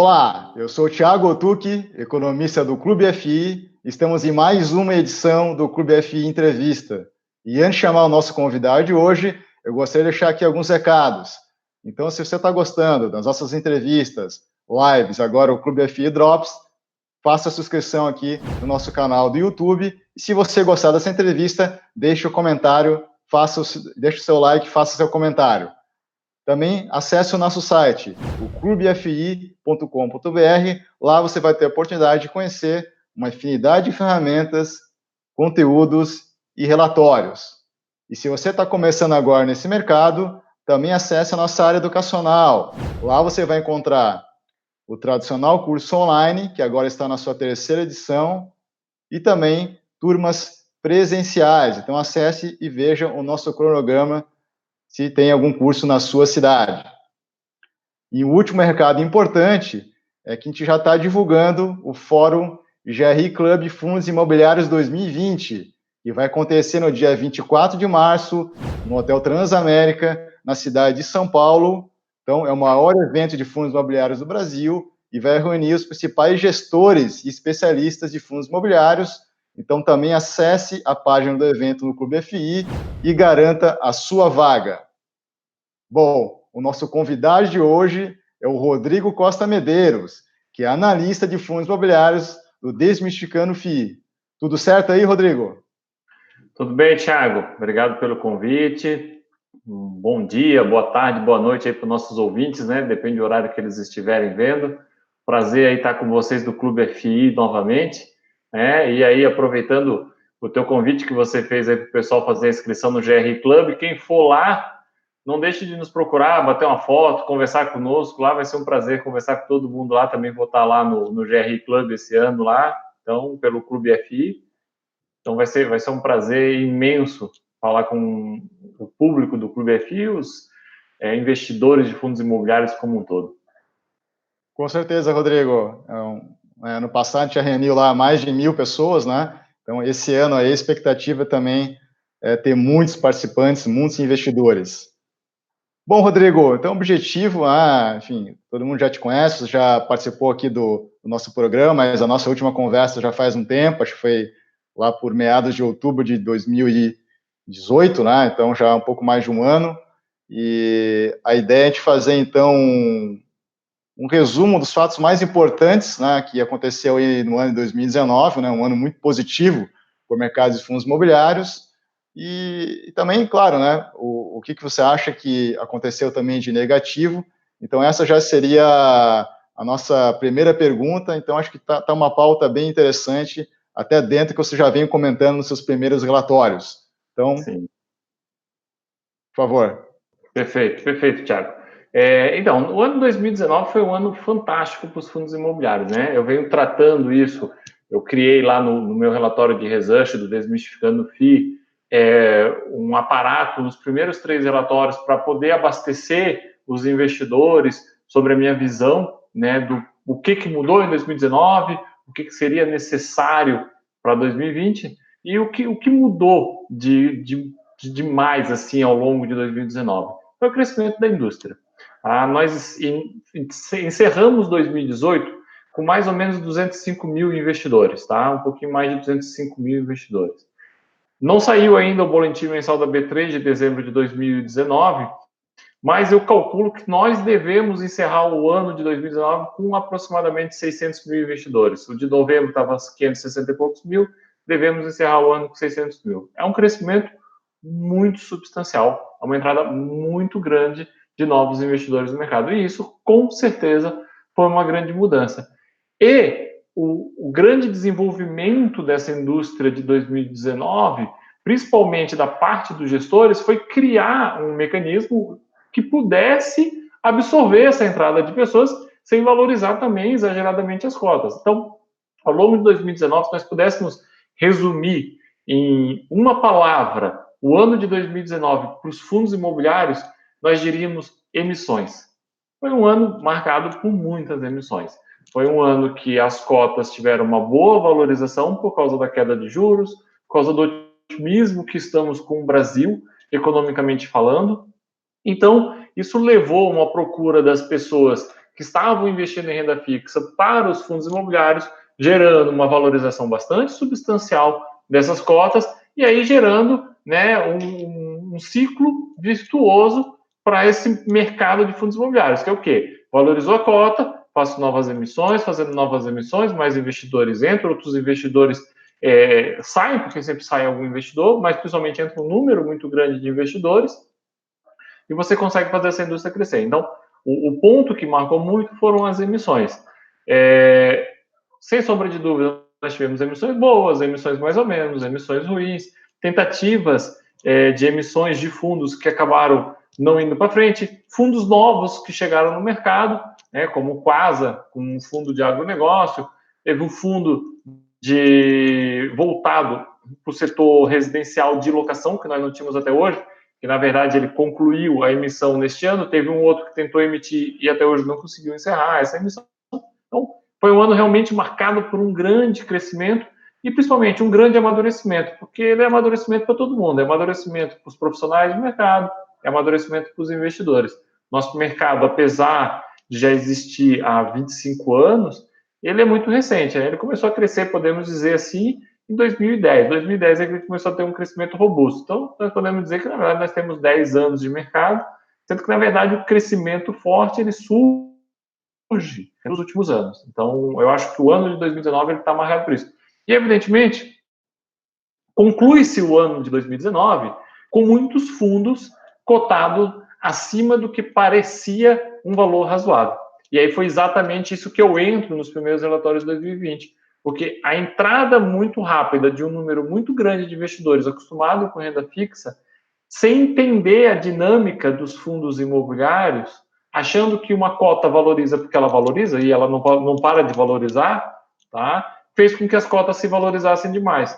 Olá, eu sou o Thiago Otuki, economista do Clube FI. Estamos em mais uma edição do Clube FI Entrevista. E antes de chamar o nosso convidado de hoje, eu gostaria de deixar aqui alguns recados. Então, se você está gostando das nossas entrevistas, lives, agora o Clube FI Drops, faça a subscrição aqui no nosso canal do YouTube. E se você gostar dessa entrevista, deixe o comentário, deixe o seu like, faça o seu comentário. Também acesse o nosso site, o clubefi.com.br. Lá você vai ter a oportunidade de conhecer uma infinidade de ferramentas, conteúdos e relatórios. E se você está começando agora nesse mercado, também acesse a nossa área educacional. Lá você vai encontrar o tradicional curso online, que agora está na sua terceira edição, e também turmas presenciais. Então acesse e veja o nosso cronograma se tem algum curso na sua cidade. E o último recado importante é que a gente já está divulgando o Fórum GRI Club Fundos Imobiliários 2020, que vai acontecer no dia 24 de março, no Hotel Transamérica, na cidade de São Paulo. Então, é o maior evento de fundos imobiliários do Brasil e vai reunir os principais gestores e especialistas de fundos imobiliários. Então, também acesse a página do evento no Clube FI e garanta a sua vaga. Bom, o nosso convidado de hoje é o Rodrigo Costa Medeiros, que é analista de fundos imobiliários do Desmistificando FI. Tudo certo aí, Rodrigo? Tudo bem, Thiago. Obrigado pelo convite. Bom dia, boa tarde, boa noite aí para os nossos ouvintes, né? Depende do horário que eles estiverem vendo. Prazer aí estar com vocês do Clube FI novamente, né? E aí, aproveitando o teu convite que você fez aí para o pessoal fazer a inscrição no GRI Club, quem for lá, não deixe de nos procurar, bater uma foto, conversar conosco lá, vai ser um prazer conversar com todo mundo lá, também vou estar lá no GRI Club esse ano lá, então, pelo Clube FI. Então, vai ser um prazer imenso falar com o público do Clube FI e os investidores de fundos imobiliários como um todo. Com certeza, Rodrigo. Ano passado a gente já reuniu lá mais de 1.000 pessoas, né? Então, esse ano aí, a expectativa também é ter muitos participantes, muitos investidores. Bom, Rodrigo, então o objetivo, enfim, todo mundo já te conhece, já participou aqui do nosso programa, mas a nossa última conversa já faz um tempo, acho que foi lá por meados de outubro de 2018, né? Então já há um pouco mais de um ano. E a ideia é de fazer, então, um resumo dos fatos mais importantes, né, que aconteceu aí no ano de 2019, né, um ano muito positivo para o mercado de fundos imobiliários. E também, claro, né, o que você acha que aconteceu também de negativo. Então, essa já seria a nossa primeira pergunta. Então, acho que tá uma pauta bem interessante, até dentro que você já vem comentando nos seus primeiros relatórios. Então, Sim. Por favor. Perfeito, Thiago. Então, o ano 2019 foi um ano fantástico para os fundos imobiliários, né? Eu venho tratando isso, eu criei lá no meu relatório de research do Desmistificando FI, um aparato nos primeiros 3 relatórios para poder abastecer os investidores sobre a minha visão, né, do o que mudou em 2019, o que seria necessário para 2020 e o que mudou de demais assim ao longo de 2019. Foi o crescimento da indústria. Nós encerramos 2018 com mais ou menos 205 mil investidores, tá? Um pouquinho mais de 205 mil investidores. Não saiu ainda o boletim mensal da B3 de dezembro de 2019, mas eu calculo que nós devemos encerrar o ano de 2019 com aproximadamente 600 mil investidores. O de novembro estava 560 e poucos mil, devemos encerrar o ano com 600 mil. É um crescimento muito substancial, uma entrada muito grande de novos investidores no mercado. E isso, com certeza, foi uma grande mudança. E o grande desenvolvimento dessa indústria de 2019, principalmente da parte dos gestores, foi criar um mecanismo que pudesse absorver essa entrada de pessoas sem valorizar também exageradamente as cotas. Então, ao longo de 2019, se nós pudéssemos resumir em uma palavra o ano de 2019 para os fundos imobiliários, nós diríamos emissões. Foi um ano marcado por muitas emissões. Foi um ano que as cotas tiveram uma boa valorização por causa da queda de juros, por causa do otimismo que estamos com o Brasil, economicamente falando. Então, isso levou uma procura das pessoas que estavam investindo em renda fixa para os fundos imobiliários, gerando uma valorização bastante substancial dessas cotas, e aí gerando, né, um ciclo virtuoso para esse mercado de fundos imobiliários, que é o quê? Valorizou a cota, faço novas emissões, fazendo novas emissões, mais investidores entram, outros investidores saem, porque sempre sai algum investidor, mas principalmente entra um número muito grande de investidores, e você consegue fazer essa indústria crescer. Então, o ponto que marcou muito foram as emissões. Sem sombra de dúvida, nós tivemos emissões boas, emissões mais ou menos, emissões ruins, tentativas de emissões de fundos que acabaram não indo para frente, fundos novos que chegaram no mercado, né, como o Quasa, com um fundo de agronegócio, teve um fundo voltado para o setor residencial de locação, que nós não tínhamos até hoje, que na verdade ele concluiu a emissão neste ano, teve um outro que tentou emitir e até hoje não conseguiu encerrar essa emissão. Então, foi um ano realmente marcado por um grande crescimento e principalmente um grande amadurecimento, porque ele é amadurecimento para todo mundo, é amadurecimento para os profissionais do mercado, é amadurecimento para os investidores. Nosso mercado, apesar de já existir há 25 anos, ele é muito recente, né? Ele começou a crescer, podemos dizer assim, em 2010. 2010 é que ele começou a ter um crescimento robusto. Então, nós podemos dizer que, na verdade, nós temos 10 anos de mercado, sendo que, na verdade, o crescimento forte, ele surge nos últimos anos. Então, eu acho que o ano de 2019 está marcado por isso. E, evidentemente, conclui-se o ano de 2019 com muitos fundos cotados acima do que parecia um valor razoável. E aí foi exatamente isso que eu entro nos primeiros relatórios de 2020, porque a entrada muito rápida de um número muito grande de investidores acostumados com renda fixa, sem entender a dinâmica dos fundos imobiliários, achando que uma cota valoriza porque ela valoriza e ela não para de valorizar, tá? Fez com que as cotas se valorizassem demais.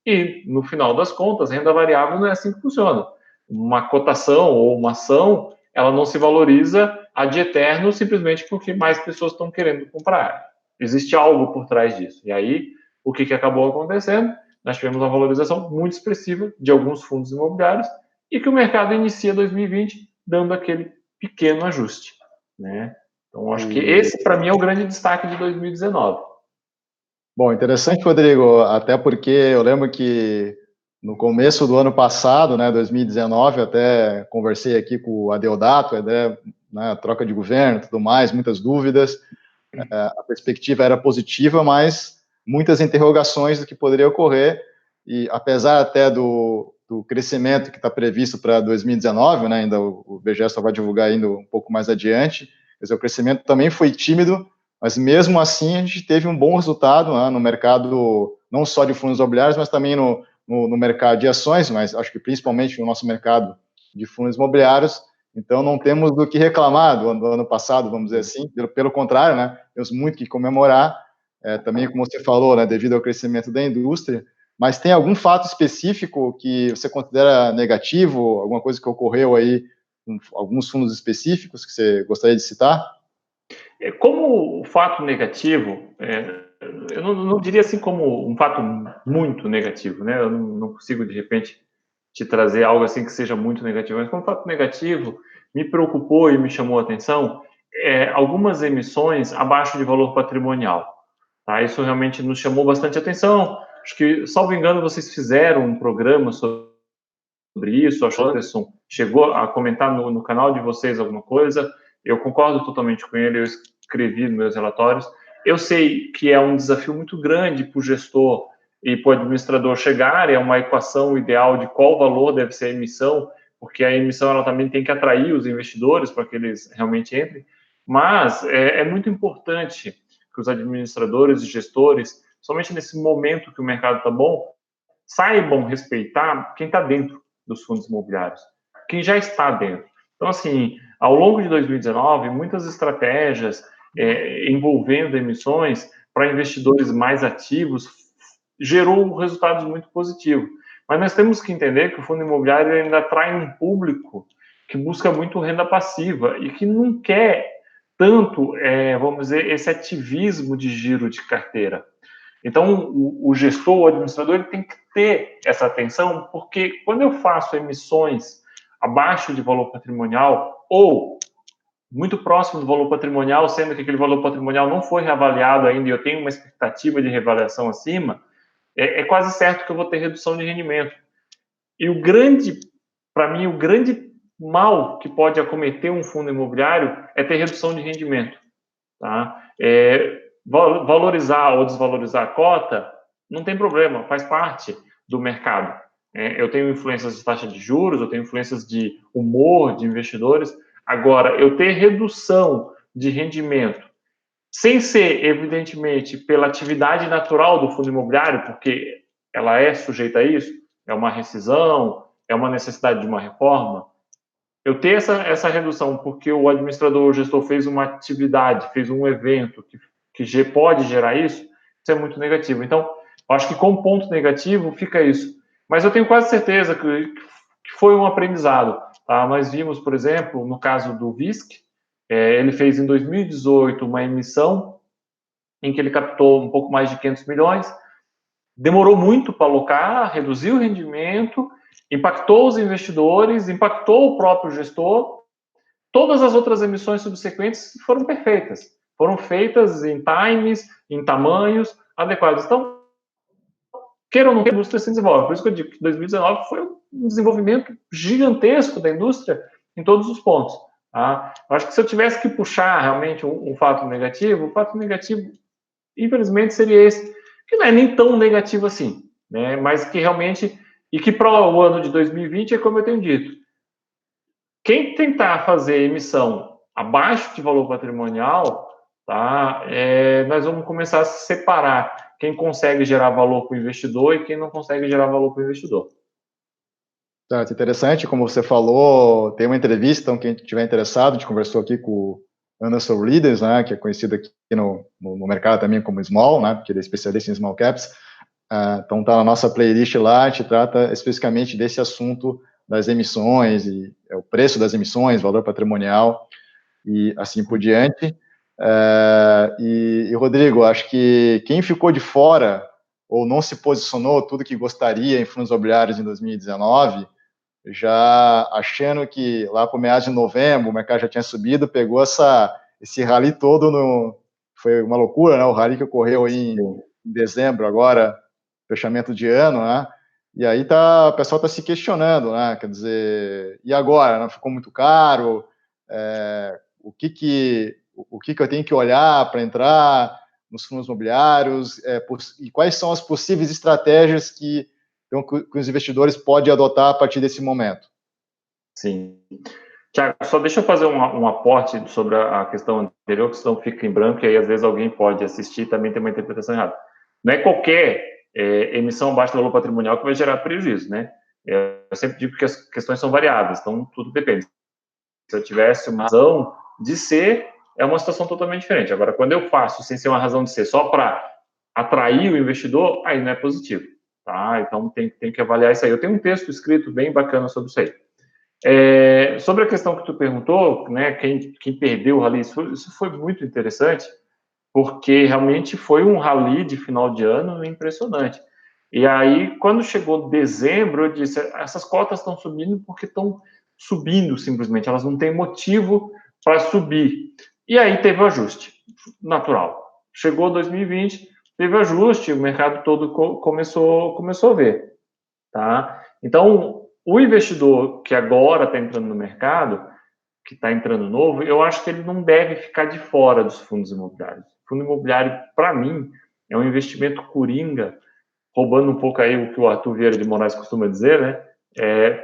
E, no final das contas, renda variável não é assim que funciona. Uma cotação ou uma ação, ela não se valoriza ad eterno simplesmente porque mais pessoas estão querendo comprar. Existe algo por trás disso. E aí, o que acabou acontecendo? Nós tivemos uma valorização muito expressiva de alguns fundos imobiliários e que o mercado inicia 2020 dando aquele pequeno ajuste, né? Então, acho que esse, para mim, é o grande destaque de 2019. Bom, interessante, Rodrigo, até porque eu lembro que no começo do ano passado, né, 2019, até conversei aqui com o Adeodato, né, troca de governo e tudo mais, muitas dúvidas, a perspectiva era positiva, mas muitas interrogações do que poderia ocorrer, e apesar até do crescimento que está previsto para 2019, né, ainda o BGE só vai divulgar ainda um pouco mais adiante, quer dizer, o crescimento também foi tímido, mas mesmo assim a gente teve um bom resultado, né, no mercado, não só de fundos imobiliários, mas também no mercado de ações, mas acho que principalmente no nosso mercado de fundos imobiliários. Então não temos do que reclamar do ano passado, vamos dizer assim, pelo contrário, né, temos muito que comemorar, também como você falou, né, devido ao crescimento da indústria. Mas tem algum fato específico que você considera negativo, alguma coisa que ocorreu aí com alguns fundos específicos que você gostaria de citar? Como o fato negativo, eu não diria assim como um fato muito negativo, né? Eu não consigo, de repente, te trazer algo assim que seja muito negativo, mas como fato negativo, me preocupou e me chamou a atenção algumas emissões abaixo de valor patrimonial. Tá? Isso realmente nos chamou bastante atenção. Acho que, salvo engano, vocês fizeram um programa sobre isso, acho que o Anderson chegou a comentar no canal de vocês alguma coisa. Eu concordo totalmente com ele, eu escrevi nos meus relatórios. Eu sei que é um desafio muito grande para o gestor e para o administrador chegar a uma equação ideal de qual valor deve ser a emissão, porque a emissão ela também tem que atrair os investidores para que eles realmente entrem. Mas é muito importante que os administradores e gestores, somente nesse momento que o mercado está bom, saibam respeitar quem está dentro dos fundos imobiliários, quem já está dentro. Então, assim, ao longo de 2019, muitas estratégias envolvendo emissões para investidores mais ativos gerou resultados muito positivos. Mas nós temos que entender que o fundo imobiliário ainda atrai um público que busca muito renda passiva e que não quer tanto, vamos dizer, esse ativismo de giro de carteira. Então, o gestor, o administrador, ele tem que ter essa atenção, porque quando eu faço emissões abaixo de valor patrimonial ou muito próximo do valor patrimonial, sendo que aquele valor patrimonial não foi reavaliado ainda e eu tenho uma expectativa de reavaliação acima, é quase certo que eu vou ter redução de rendimento. E para mim, o grande mal que pode acometer um fundo imobiliário é ter redução de rendimento. Tá? Valorizar ou desvalorizar a cota não tem problema, faz parte do mercado. Eu tenho influências de taxa de juros, eu tenho influências de humor de investidores. Agora, eu ter redução de rendimento, sem ser, evidentemente, pela atividade natural do fundo imobiliário, porque ela é sujeita a isso, é uma rescisão, é uma necessidade de uma reforma, eu ter essa redução porque o administrador ou o gestor fez uma atividade, fez um evento que pode gerar isso, isso é muito negativo. Então, eu acho que como ponto negativo fica isso. Mas eu tenho quase certeza que foi um aprendizado. Tá? Nós vimos, por exemplo, no caso do VISC, ele fez em 2018 uma emissão em que ele captou um pouco mais de 500 milhões, demorou muito para alocar, reduziu o rendimento, impactou os investidores, impactou o próprio gestor. Todas as outras emissões subsequentes foram perfeitas, foram feitas em times, em tamanhos adequados. Então, queira ou não queira, a indústria se desenvolve. Por isso que eu digo que 2019 foi um desenvolvimento gigantesco da indústria em todos os pontos. Tá? Eu acho que se eu tivesse que puxar realmente um fato negativo, o fato negativo, infelizmente, seria esse, que não é nem tão negativo assim, né? Mas que realmente, e que para o ano de 2020 é como eu tenho dito, quem tentar fazer emissão abaixo de valor patrimonial, tá? Nós vamos começar a separar quem consegue gerar valor para o investidor e quem não consegue gerar valor para o investidor. Tá, interessante, como você falou, tem uma entrevista, então quem estiver interessado, a gente conversou aqui com o Anderson Leaders, né, que é conhecido aqui no mercado também como Small, né, porque ele é especialista em Small Caps. Então tá na nossa playlist lá, a gente trata especificamente desse assunto das emissões, e o preço das emissões, valor patrimonial e assim por diante. E Rodrigo, acho que quem ficou de fora ou não se posicionou tudo que gostaria em fundos imobiliários em 2019, já achando que lá para meados de novembro o mercado já tinha subido, pegou esse rally todo, foi uma loucura, né? O rally que ocorreu em dezembro agora, fechamento de ano, né? E aí o pessoal está se questionando, né? Quer dizer, e agora? Não ficou muito caro? O que eu tenho que olhar para entrar nos fundos imobiliários? E quais são as possíveis estratégias que os investidores podem adotar a partir desse momento? Sim. Tiago, só deixa eu fazer um aporte sobre a questão anterior, que senão fica em branco e aí às vezes alguém pode assistir e também ter uma interpretação errada. Não é qualquer emissão abaixo do valor patrimonial que vai gerar prejuízo, né? Eu sempre digo que as questões são variáveis, então tudo depende. Se eu tivesse uma razão de ser, é uma situação totalmente diferente. Agora, quando eu faço sem ser uma razão de ser só para atrair o investidor, aí não é positivo, tá? Então tem que avaliar isso aí. Eu tenho um texto escrito bem bacana sobre isso aí. Sobre a questão que tu perguntou, né, quem perdeu o rally, isso foi muito interessante, porque realmente foi um rally de final de ano impressionante. E aí, quando chegou dezembro, eu disse, essas cotas estão subindo porque estão subindo simplesmente, elas não têm motivo para subir. E aí teve o ajuste natural. Chegou 2020, teve ajuste, o mercado todo começou a ver. Tá? Então, o investidor que agora está entrando no mercado, que está entrando novo, eu acho que ele não deve ficar de fora dos fundos imobiliários. O fundo imobiliário, para mim, é um investimento coringa, roubando um pouco aí o que o Arthur Vieira de Moraes costuma dizer, né?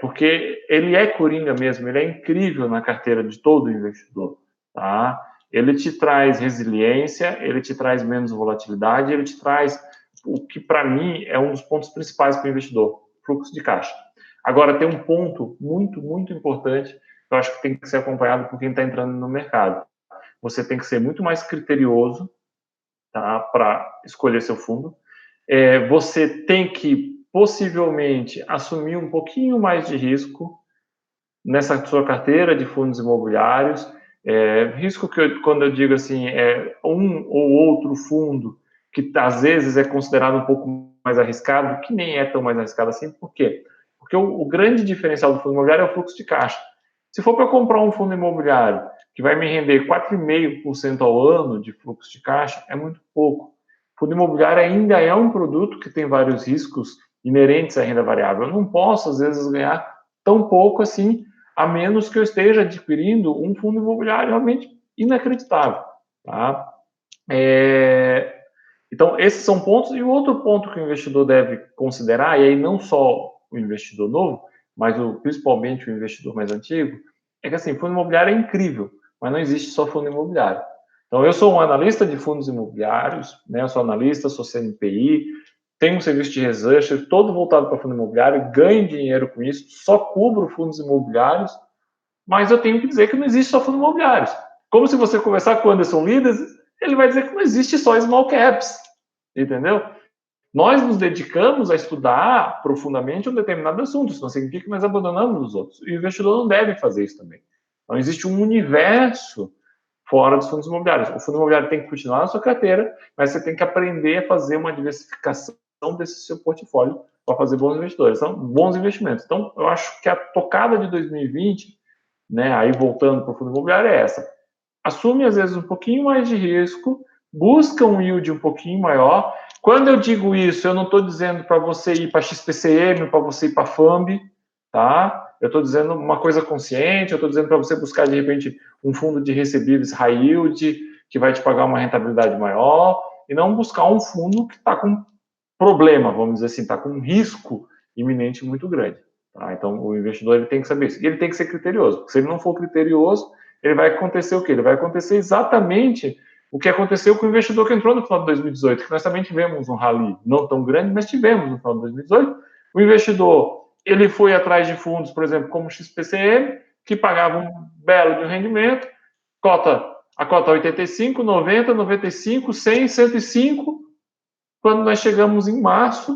Porque ele é coringa mesmo, ele é incrível na carteira de todo investidor, tá? Ele te traz resiliência, ele te traz menos volatilidade, ele te traz o que para mim é um dos pontos principais para o investidor, fluxo de caixa. Agora tem um ponto muito, muito importante que eu acho que tem que ser acompanhado por quem está entrando no mercado. Você tem que ser muito mais criterioso, tá, para escolher seu fundo. Você tem que possivelmente assumir um pouquinho mais de risco nessa sua carteira de fundos imobiliários. Risco que, quando eu digo assim, é um ou outro fundo que às vezes é considerado um pouco mais arriscado, que nem é tão mais arriscado assim. Por quê? Porque o grande diferencial do fundo imobiliário é o fluxo de caixa. Se for para comprar um fundo imobiliário que vai me render 4,5% ao ano de fluxo de caixa, é muito pouco. Fundo imobiliário ainda é um produto que tem vários riscos inerentes à renda variável. Eu não posso, às vezes, ganhar tão pouco assim, a menos que eu esteja adquirindo um fundo imobiliário realmente inacreditável. Tá? Então, esses são pontos. E o outro ponto que o investidor deve considerar, e aí não só o investidor novo, mas principalmente o investidor mais antigo, é que assim, fundo imobiliário é incrível, mas não existe só fundo imobiliário. Então, eu sou um analista de fundos imobiliários, né? Eu sou analista, sou CNPI, tenho um serviço de research, todo voltado para fundo imobiliário, ganho dinheiro com isso, só cubro fundos imobiliários, mas eu tenho que dizer que não existe só fundos imobiliários. Como se você conversar com o Anderson Lidas, ele vai dizer que não existe só small caps, entendeu? Nós nos dedicamos a estudar profundamente um determinado assunto, isso não significa que nós abandonamos os outros. E o investidor não deve fazer isso também. Então, existe um universo fora dos fundos imobiliários. O fundo imobiliário tem que continuar na sua carteira, mas você tem que aprender a fazer uma diversificação desse seu portfólio para fazer bons investidores, então, bons investimentos. Então, eu acho que a tocada de 2020, né, aí voltando para o fundo imobiliário, é essa. Assume, às vezes, um pouquinho mais de risco, busca um yield um pouquinho maior. Quando eu digo isso, eu não estou dizendo para você ir para XPCM, para você ir para FAMB, tá? Eu estou dizendo uma coisa consciente, eu estou dizendo para você buscar, de repente, um fundo de recebíveis high yield, que vai te pagar uma rentabilidade maior, e não buscar um fundo que está com problema, vamos dizer assim, está com um risco iminente muito grande. Tá? Então, o investidor ele tem que saber isso. E ele tem que ser criterioso, porque se ele não for criterioso, ele vai acontecer o quê? Ele vai acontecer exatamente o que aconteceu com o investidor que entrou no final de 2018, que nós também tivemos um rally não tão grande, mas tivemos no final de 2018. O investidor, ele foi atrás de fundos, por exemplo, como o XPCM, que pagava um belo de um rendimento, a cota 85, 90, 95, 100, 105. Quando nós chegamos em março,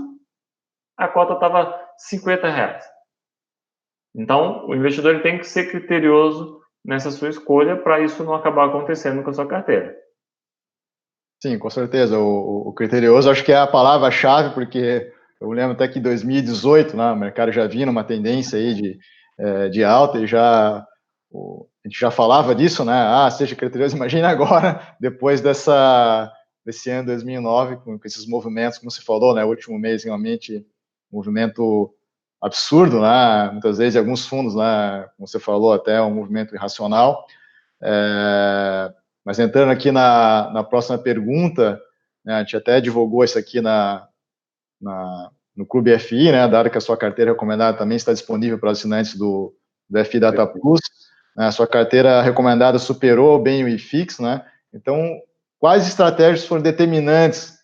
a cota estava R$ 50. Então, o investidor ele tem que ser criterioso nessa sua escolha para isso não acabar acontecendo com a sua carteira. Sim, com certeza. O criterioso acho que é a palavra-chave, porque eu lembro até que em 2018, né, o mercado já vinha numa tendência aí de alta e a gente já falava disso, né? Seja criterioso, imagina agora, depois desse ano 2009, com esses movimentos, como você falou, né? O último mês realmente movimento absurdo, né? Muitas vezes alguns fundos, né? Como você falou, até um movimento irracional. Mas entrando aqui na próxima pergunta, né, a gente até divulgou isso aqui no Clube FI, né, dado que a sua carteira recomendada também está disponível para assinantes do FI Data Plus, né, a sua carteira recomendada superou bem o IFIX, né, então quais estratégias foram determinantes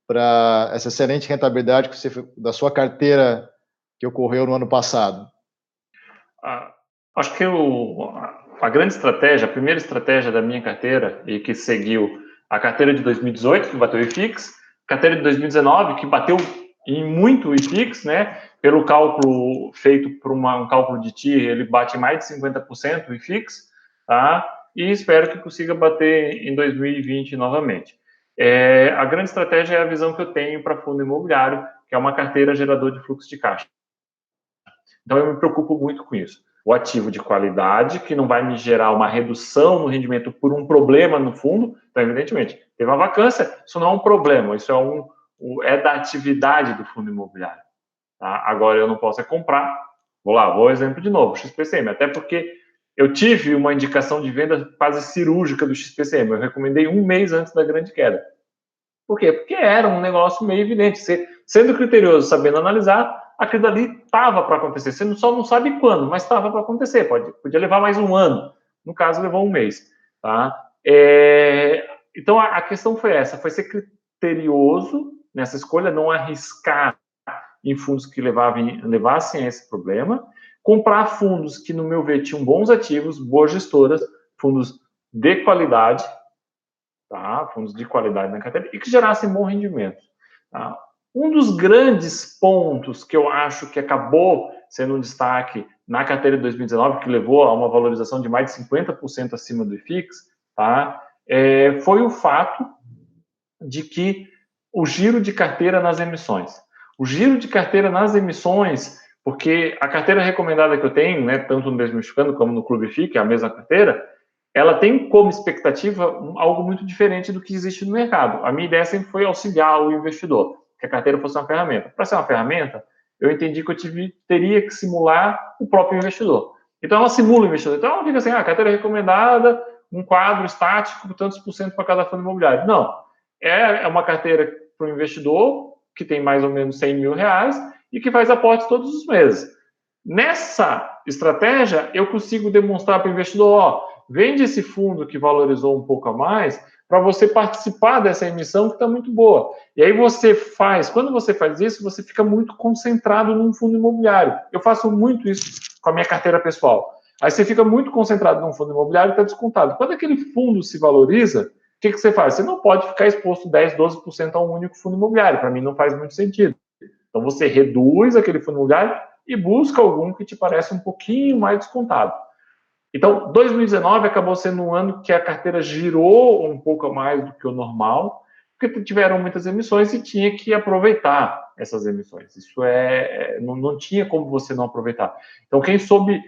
para essa excelente rentabilidade da sua carteira que ocorreu no ano passado? Acho que a grande estratégia, a primeira estratégia da minha carteira, e que seguiu a carteira de 2018, que bateu o IFIX, carteira de 2019, que bateu em muito o IFIX, né? Pelo cálculo feito por um cálculo de TIR, ele bate mais de 50% o IFIX, tá? E espero que consiga bater em 2020 novamente. A grande estratégia é a visão que eu tenho para fundo imobiliário, que é uma carteira gerador de fluxo de caixa. Então, eu me preocupo muito com isso. O ativo de qualidade, que não vai me gerar uma redução no rendimento por um problema no fundo. Então, evidentemente, teve uma vacância, isso não é um problema, isso é da atividade do fundo imobiliário. Tá? Agora, eu não posso comprar. Vou exemplo de novo, XPCM, até porque eu tive uma indicação de venda quase cirúrgica do XPCM. Eu recomendei um mês antes da grande queda. Por quê? Porque era um negócio meio evidente. Você, sendo criterioso, sabendo analisar, aquilo ali estava para acontecer. Você só não sabe quando, mas estava para acontecer. Podia levar mais um ano. No caso, levou um mês. Tá? Então, a questão foi essa. Foi ser criterioso nessa escolha, não arriscar em fundos que levassem a esse problema. Comprar fundos que, no meu ver, tinham bons ativos, boas gestoras, fundos de qualidade, tá? Fundos de qualidade na carteira e que gerassem bom rendimento. Tá? Um dos grandes pontos que eu acho que acabou sendo um destaque na carteira de 2019, que levou a uma valorização de mais de 50% acima do IFIX, tá? Foi o fato de que o giro de carteira nas emissões. O giro de carteira nas emissões, porque a carteira recomendada que eu tenho, né, tanto no Desmistificando como no Clube FI, que é a mesma carteira, ela tem como expectativa algo muito diferente do que existe no mercado. A minha ideia sempre foi auxiliar o investidor, que a carteira fosse uma ferramenta. Para ser uma ferramenta, eu entendi que eu teria que simular o próprio investidor. Então, ela simula o investidor. Então, ela fica assim, carteira recomendada, um quadro estático, tantos por cento para cada fundo imobiliário. Não. É uma carteira para o investidor, que tem mais ou menos 100 mil reais, e que faz aportes todos os meses. Nessa estratégia, eu consigo demonstrar para o investidor, vende esse fundo que valorizou um pouco a mais para você participar dessa emissão que está muito boa. E aí quando você faz isso, você fica muito concentrado num fundo imobiliário. Eu faço muito isso com a minha carteira pessoal. Aí você fica muito concentrado num fundo imobiliário e está descontado. Quando aquele fundo se valoriza, o que você faz? Você não pode ficar exposto 10, 12% a um único fundo imobiliário. Para mim, não faz muito sentido. Então, você reduz aquele fundo imobiliário e busca algum que te parece um pouquinho mais descontado. Então, 2019 acabou sendo um ano que a carteira girou um pouco mais do que o normal, porque tiveram muitas emissões e tinha que aproveitar essas emissões. Isso não tinha como você não aproveitar. Então, quem soube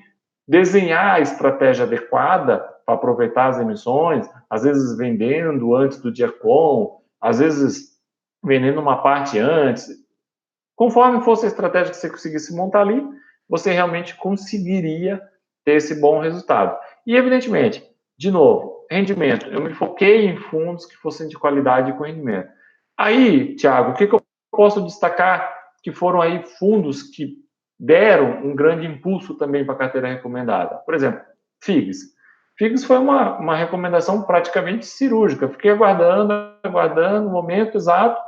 desenhar a estratégia adequada para aproveitar as emissões, às vezes vendendo antes do dia com, às vezes vendendo uma parte antes, conforme fosse a estratégia que você conseguisse montar ali, você realmente conseguiria ter esse bom resultado. E, evidentemente, de novo, rendimento. Eu me foquei em fundos que fossem de qualidade e com rendimento. Aí, Thiago, o que eu posso destacar que foram aí fundos que deram um grande impulso também para a carteira recomendada? Por exemplo, FIGS. FIGS foi uma recomendação praticamente cirúrgica. Fiquei aguardando o momento exato,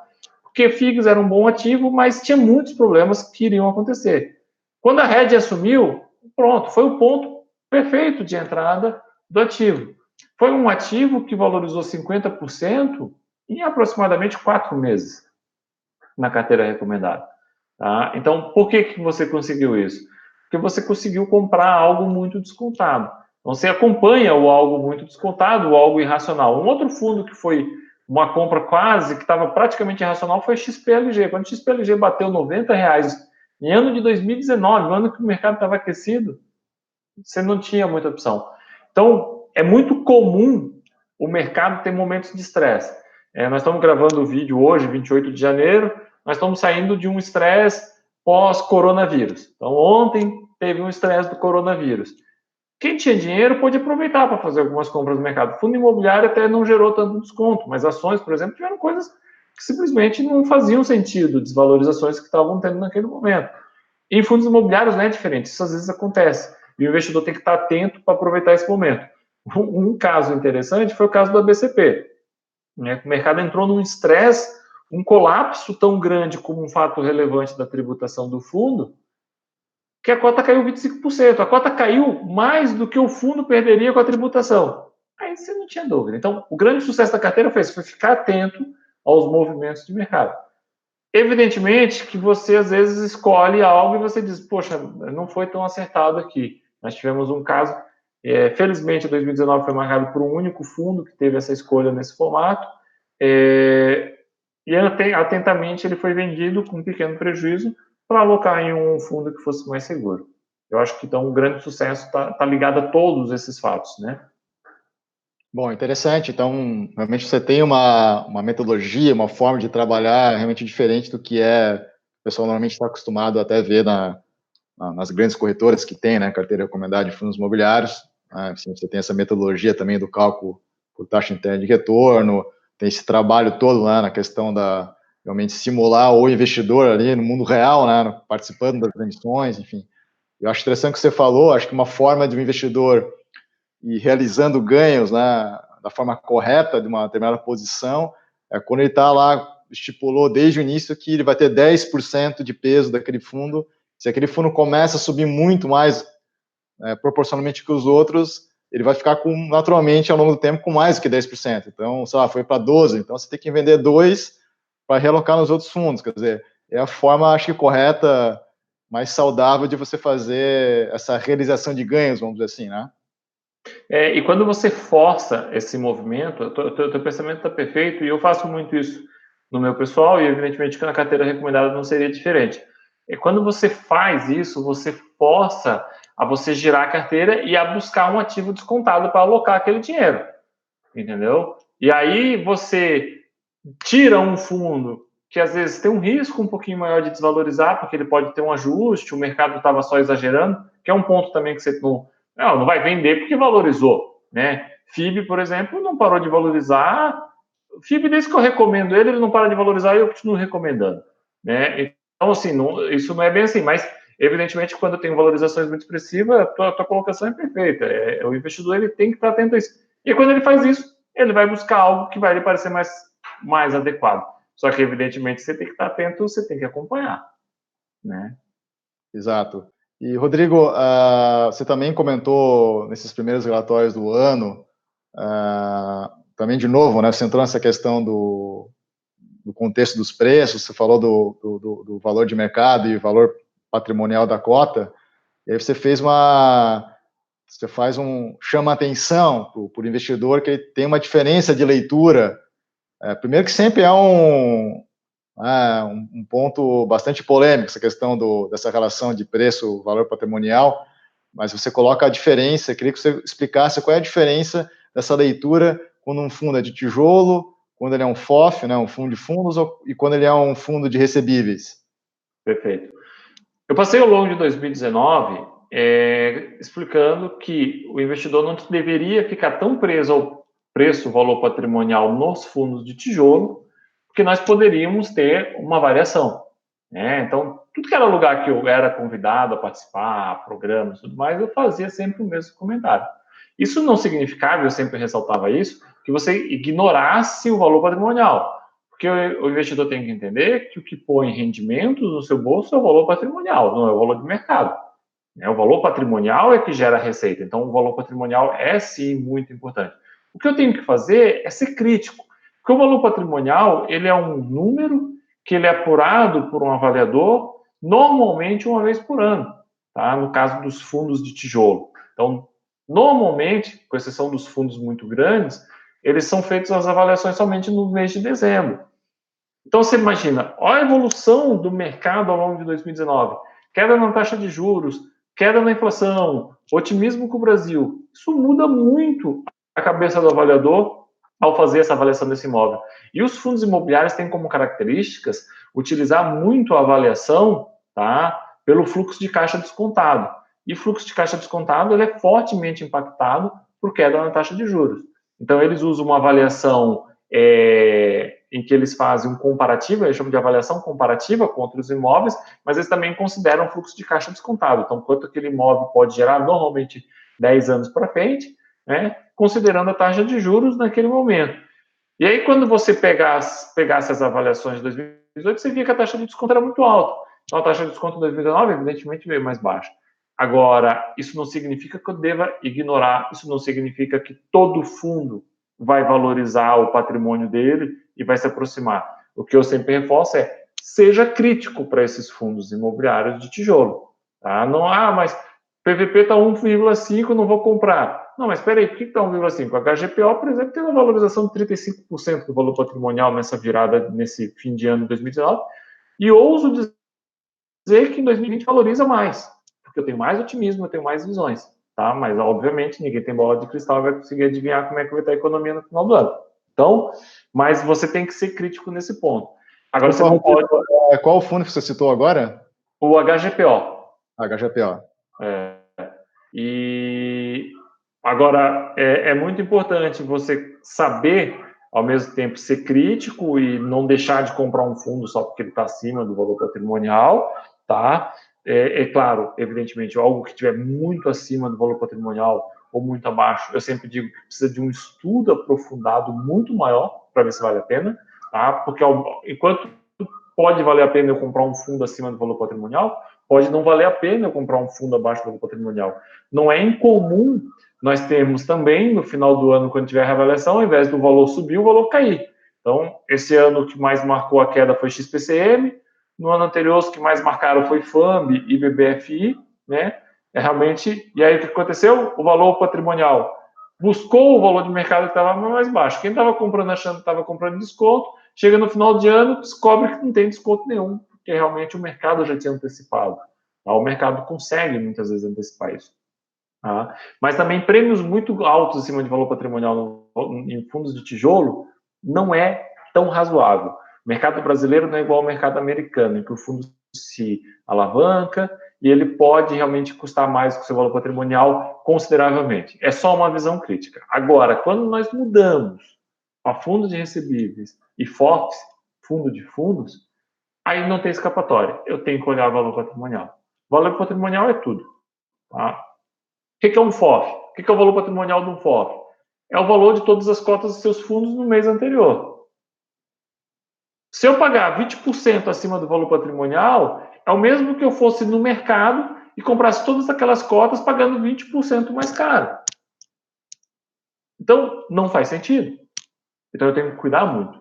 porque FIGS era um bom ativo, mas tinha muitos problemas que iriam acontecer. Quando a Red assumiu, pronto, foi o ponto perfeito de entrada do ativo. Foi um ativo que valorizou 50% em aproximadamente 4 meses na carteira recomendada. Tá? Então, por que você conseguiu isso? Porque você conseguiu comprar algo muito descontado. Então, você acompanha o algo muito descontado, o algo irracional. Um outro fundo que foi uma compra quase, que estava praticamente irracional, foi XPLG. Quando XPLG bateu R$ 90 em ano de 2019, no ano que o mercado estava aquecido, você não tinha muita opção. Então, é muito comum o mercado ter momentos de estresse. Nós estamos gravando o vídeo hoje, 28 de janeiro, nós estamos saindo de um estresse pós-coronavírus. Então, ontem teve um estresse do coronavírus. Quem tinha dinheiro pôde aproveitar para fazer algumas compras no mercado. Fundo imobiliário até não gerou tanto desconto, mas ações, por exemplo, tiveram coisas que simplesmente não faziam sentido, desvalorizações que estavam tendo naquele momento. Em fundos imobiliários não é diferente, isso às vezes acontece. E o investidor tem que estar atento para aproveitar esse momento. Um caso interessante foi o caso da BCP. O mercado entrou num estresse, um colapso tão grande como um fato relevante da tributação do fundo, que a cota caiu 25%. A cota caiu mais do que o fundo perderia com a tributação. Aí você não tinha dúvida. Então, o grande sucesso da carteira foi ficar atento aos movimentos de mercado. Evidentemente que você, às vezes, escolhe algo e você diz, poxa, não foi tão acertado aqui. Nós tivemos um caso, felizmente, 2019 foi marcado por um único fundo que teve essa escolha nesse formato, e atentamente ele foi vendido com um pequeno prejuízo para alocar em um fundo que fosse mais seguro. Eu acho que, então, o grande sucesso está ligado a todos esses fatos, né? Bom, interessante. Então, realmente você tem uma metodologia, uma forma de trabalhar realmente diferente do que o pessoal normalmente está acostumado até ver nas grandes corretoras que tem, né, carteira recomendada de fundos imobiliários. Assim, você tem essa metodologia também do cálculo por taxa interna de retorno, tem esse trabalho todo lá na questão da realmente simular o investidor ali no mundo real, né, participando das emissões, enfim. Eu acho interessante o que você falou, acho que uma forma de um investidor e realizando ganhos, né, da forma correta de uma determinada posição, quando ele está lá, estipulou desde o início que ele vai ter 10% de peso daquele fundo. Se aquele fundo começa a subir muito mais proporcionalmente que os outros, ele vai ficar naturalmente ao longo do tempo com mais do que 10%. Então, sei lá, foi para 12%, então você tem que vender 2% para realocar nos outros fundos. Quer dizer, é a forma, acho que correta, mais saudável de você fazer essa realização de ganhos, vamos dizer assim, né? E quando você força esse movimento, o teu pensamento está perfeito, e eu faço muito isso no meu pessoal, e evidentemente que na carteira recomendada não seria diferente. Quando você faz isso, você força a você girar a carteira e a buscar um ativo descontado para alocar aquele dinheiro, entendeu? E aí você tira um fundo que às vezes tem um risco um pouquinho maior de desvalorizar, porque ele pode ter um ajuste, o mercado estava só exagerando, que é um ponto também que você não vai vender porque valorizou, né? FIB, por exemplo, não parou de valorizar. FIB, desde que eu recomendo ele não para de valorizar e eu continuo recomendando, né? Então, assim, isso não é bem assim, mas evidentemente, quando tem valorizações muito expressivas, a tua colocação é perfeita. O investidor ele tem que estar atento a isso. E quando ele faz isso, ele vai buscar algo que vai lhe parecer mais adequado. Só que, evidentemente, você tem que estar atento, você tem que acompanhar, né? Exato. E, Rodrigo, você também comentou nesses primeiros relatórios do ano, também de novo, né, você entrou nessa questão do contexto dos preços, você falou do valor de mercado e valor patrimonial da cota, e aí você chama atenção para o investidor que ele tem uma diferença de leitura. Primeiro que sempre é um ponto bastante polêmico, essa questão dessa relação de preço-valor patrimonial, mas você coloca a diferença, eu queria que você explicasse qual é a diferença dessa leitura quando um fundo é de tijolo, quando ele é um FOF, né, um fundo de fundos, e quando ele é um fundo de recebíveis. Perfeito. Eu passei ao longo de 2019 explicando que o investidor não deveria ficar tão preso ao preço, valor patrimonial nos fundos de tijolo, porque nós poderíamos ter uma variação, né? Então, tudo que era lugar que eu era convidado a participar, programas e tudo mais, eu fazia sempre o mesmo comentário. Isso não significava, eu sempre ressaltava isso, que você ignorasse o valor patrimonial. Porque o investidor tem que entender que o que põe rendimentos no seu bolso é o valor patrimonial, não é o valor de mercado. O valor patrimonial é que gera receita. Então, o valor patrimonial é, sim, muito importante. O que eu tenho que fazer é ser crítico. Porque o valor patrimonial, ele é um número que ele é apurado por um avaliador, normalmente uma vez por ano, tá? No caso dos fundos de tijolo. Então, normalmente, com exceção dos fundos muito grandes, eles são feitos as avaliações somente no mês de dezembro. Então, você imagina, olha a evolução do mercado ao longo de 2019. Queda na taxa de juros, queda na inflação, otimismo com o Brasil. Isso muda muito a cabeça do avaliador ao fazer essa avaliação desse imóvel. E os fundos imobiliários têm como características utilizar muito a avaliação, tá, pelo fluxo de caixa descontado. E fluxo de caixa descontado ele é fortemente impactado por queda na taxa de juros. Então, eles usam uma avaliação em que eles fazem um comparativo, eles chamam de avaliação comparativa contra os imóveis, mas eles também consideram fluxo de caixa descontado. Então, quanto aquele imóvel pode gerar normalmente 10 anos para frente, né, considerando a taxa de juros naquele momento. E aí, quando você pegasse as avaliações de 2018, você via que a taxa de desconto era muito alta. Então, a taxa de desconto em 2019, evidentemente, veio mais baixa. Agora, isso não significa que eu deva ignorar, isso não significa que todo fundo vai valorizar o patrimônio dele e vai se aproximar. O que eu sempre reforço é, seja crítico para esses fundos imobiliários de tijolo. Tá? Não, mas PVP está 1,5, não vou comprar. Não, mas espera aí, por que está 1,5? A HGPO, por exemplo, tem uma valorização de 35% do valor patrimonial nessa virada, nesse fim de ano de 2019, e ouso dizer que em 2020 valoriza mais, porque eu tenho mais otimismo, eu tenho mais visões. Tá? Mas, obviamente, ninguém tem bola de cristal e vai conseguir adivinhar como é que vai estar a economia no final do ano. Então, mas você tem que ser crítico nesse ponto. Agora, você não pode... Qual o fundo que você citou agora? O HGPO. HGPO. E agora, é muito importante você saber, ao mesmo tempo, ser crítico e não deixar de comprar um fundo só porque ele está acima do valor patrimonial, tá? Claro, evidentemente, algo que estiver muito acima do valor patrimonial ou muito abaixo, eu sempre digo que precisa de um estudo aprofundado muito maior para ver se vale a pena, tá? Porque enquanto pode valer a pena eu comprar um fundo acima do valor patrimonial, pode não valer a pena eu comprar um fundo abaixo do valor patrimonial. Não é incomum nós termos também, no final do ano, quando tiver a reavaliação, ao invés do valor subir, o valor cair. Então, esse ano o que mais marcou a queda foi XPCM, no ano anterior os que mais marcaram foi FAMB e BBFI, né? Realmente, e aí o que aconteceu? O valor patrimonial buscou o valor de mercado que estava mais baixo. Quem estava comprando achando que estava comprando desconto, chega no final de ano, descobre que não tem desconto nenhum, porque realmente o mercado já tinha antecipado. Tá? O mercado consegue, muitas vezes, antecipar isso. Tá? Mas também prêmios muito altos acima de valor patrimonial em fundos de tijolo não é tão razoável. O mercado brasileiro não é igual ao mercado americano, em que o fundo se alavanca e ele pode realmente custar mais que o seu valor patrimonial consideravelmente. É só uma visão crítica. Agora, quando nós mudamos para fundos de recebíveis e FOFs, fundo de fundos, aí não tem escapatória. Eu tenho que olhar o valor patrimonial. O valor patrimonial é tudo. Tá? O que é um FOF? O que é o valor patrimonial de um FOF? É o valor de todas as cotas dos seus fundos no mês anterior. Se eu pagar 20% acima do valor patrimonial, é o mesmo que eu fosse no mercado e comprasse todas aquelas cotas pagando 20% mais caro. Então, não faz sentido. Então, eu tenho que cuidar muito.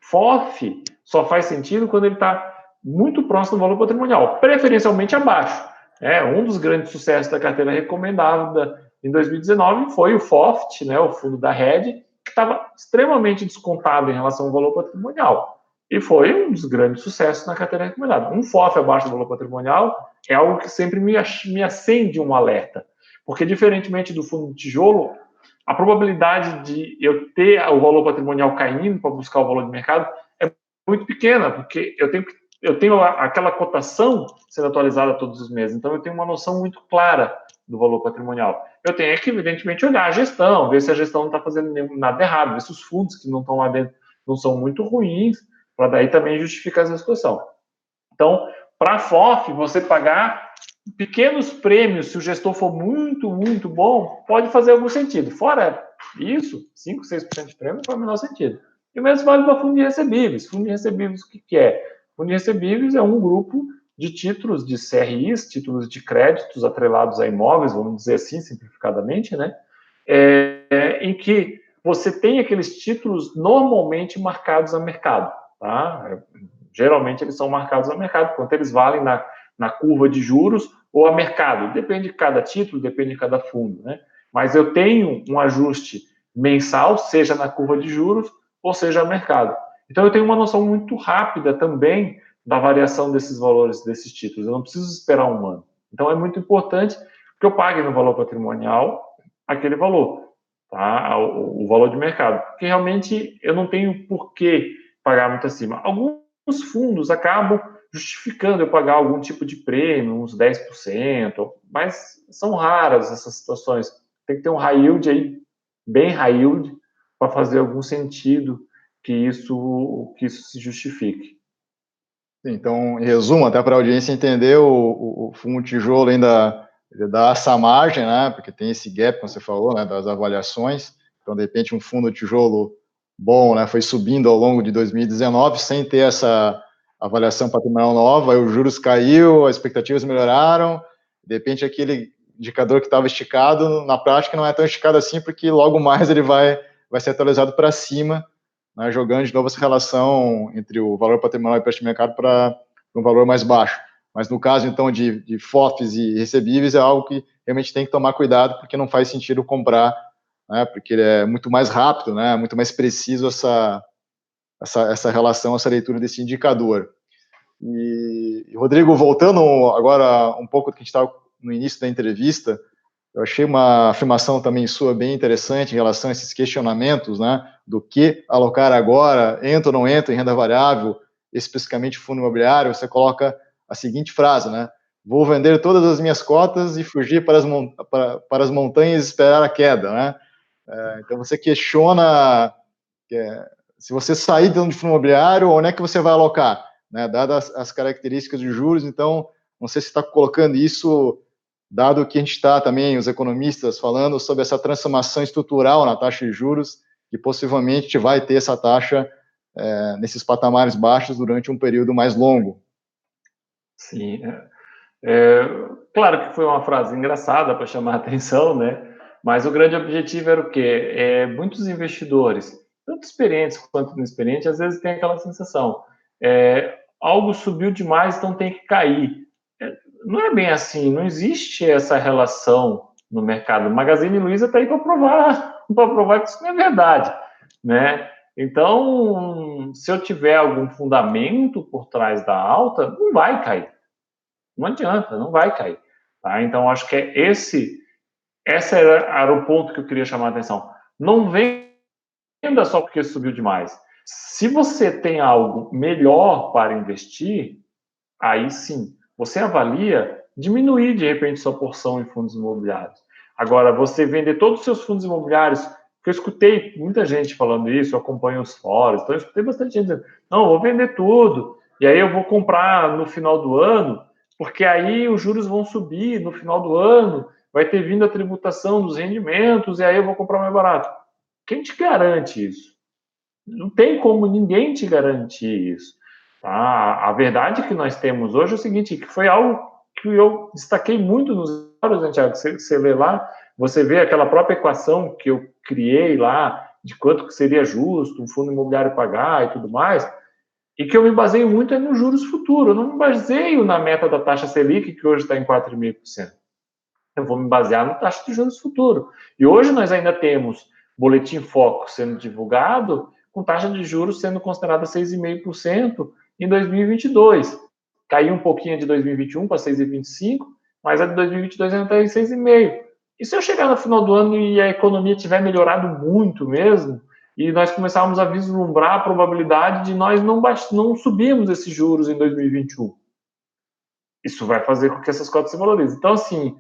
FOF só faz sentido quando ele está muito próximo do valor patrimonial, preferencialmente abaixo. Um dos grandes sucessos da carteira recomendada em 2019 foi o FOFT, o fundo da Red, que estava extremamente descontado em relação ao valor patrimonial. E foi um dos grandes sucessos na carteira recomendada. Um FOF abaixo do valor patrimonial é algo que sempre me acende um alerta. Porque, diferentemente do fundo de tijolo, a probabilidade de eu ter o valor patrimonial caindo para buscar o valor de mercado é muito pequena, porque eu tenho aquela cotação sendo atualizada todos os meses, então eu tenho uma noção muito clara do valor patrimonial. Eu tenho que, evidentemente, olhar a gestão, ver se a gestão não está fazendo nada errado, ver se os fundos que não estão lá dentro não são muito ruins, para daí também justificar essa situação. Então, para a FOF, você pagar pequenos prêmios, se o gestor for muito, muito bom, pode fazer algum sentido. Fora isso, 5, 6% de prêmio não faz o menor sentido. E o mesmo vale para fundo de recebíveis. Fundo de recebíveis, o que é? Fundo de recebíveis é um grupo de títulos de CRIs, títulos de créditos atrelados a imóveis, vamos dizer assim, simplificadamente, em que você tem aqueles títulos normalmente marcados a mercado. Tá? Geralmente eles são marcados a mercado, quanto eles valem na curva de juros ou a mercado. Depende de cada título, depende de cada fundo. Mas eu tenho um ajuste mensal, seja na curva de juros ou seja a mercado. Então eu tenho uma noção muito rápida também da variação desses valores desses títulos. Eu não preciso esperar um ano. Então é muito importante que eu pague no valor patrimonial aquele valor, tá? O valor de mercado. Porque realmente eu não tenho por que pagar muito acima. Alguns fundos acabam justificando eu pagar algum tipo de prêmio, uns 10%, mas são raras essas situações. Tem que ter um high yield aí, bem high yield, para fazer algum sentido que isso se justifique. Então, em resumo, até para a audiência entender, o fundo tijolo ainda dá essa margem, né? Porque tem esse gap, como você falou, né? Das avaliações. Então, de repente, um fundo tijolo bom, né? Foi subindo ao longo de 2019 sem ter essa avaliação patrimonial nova, aí os juros caiu, as expectativas melhoraram. De repente, aquele indicador que estava esticado, na prática, não é tão esticado assim, porque logo mais ele vai ser atualizado para cima, né, jogando de novo essa relação entre o valor patrimonial e preço de mercado para um valor mais baixo. Mas no caso, então, de FOFs e recebíveis, é algo que realmente tem que tomar cuidado, porque não faz sentido comprar, né, porque é muito mais rápido, né, muito mais preciso essa relação, essa leitura desse indicador. E Rodrigo, voltando agora um pouco do que a gente estava no início da entrevista, eu achei uma afirmação também sua bem interessante em relação a esses questionamentos, né, do que alocar agora, entra ou não entra em renda variável, especificamente fundo imobiliário. Você coloca a seguinte frase, né, vou vender todas as minhas cotas e fugir para as montanhas e esperar a queda, né. Então você questiona se você sair de fundo imobiliário, onde é que você vai alocar, né, dadas as características de juros. Então, não sei se está colocando isso, dado que a gente está também, os economistas, falando sobre essa transformação estrutural na taxa de juros, que possivelmente vai ter essa taxa nesses patamares baixos durante um período mais longo. Sim, claro que foi uma frase engraçada para chamar a atenção, mas o grande objetivo era o quê? Muitos investidores, tanto experientes quanto inexperientes, às vezes tem aquela sensação, algo subiu demais, então tem que cair. Não é bem assim, não existe essa relação no mercado. O Magazine Luiza está aí para provar que isso não é verdade, Então, se eu tiver algum fundamento por trás da alta, não vai cair. Não adianta, não vai cair. Tá? Então, acho que esse era o ponto que eu queria chamar a atenção. Não venda só porque subiu demais. Se você tem algo melhor para investir, aí sim, você avalia diminuir de repente sua porção em fundos imobiliários. Agora, você vender todos os seus fundos imobiliários, que eu escutei muita gente falando isso, eu acompanho os fóruns, então eu escutei bastante gente dizendo, não, vou vender tudo, e aí eu vou comprar no final do ano, porque aí os juros vão subir no final do ano, vai ter vindo a tributação dos rendimentos, e aí eu vou comprar mais barato. Quem te garante isso? Não tem como ninguém te garantir isso. Tá? A verdade que nós temos hoje é o seguinte, que foi algo que eu destaquei muito nos olhos, né, Thiago? Você lê lá, você vê aquela própria equação que eu criei lá, de quanto que seria justo um fundo imobiliário pagar e tudo mais, e que eu me baseio muito é nos juros futuros. Eu não me baseio na meta da taxa Selic, que hoje está em 4,5%. Eu vou me basear na taxa de juros futuro. E hoje nós ainda temos boletim Foco sendo divulgado com taxa de juros sendo considerada 6,5% em 2022. Caiu um pouquinho de 2021 para 6,25%, mas a de 2022 ainda está em 6,5%. E se eu chegar no final do ano e a economia tiver melhorado muito mesmo, e nós começarmos a vislumbrar a probabilidade de nós não subirmos esses juros em 2021, isso vai fazer com que essas cotas se valorizem. Então, assim,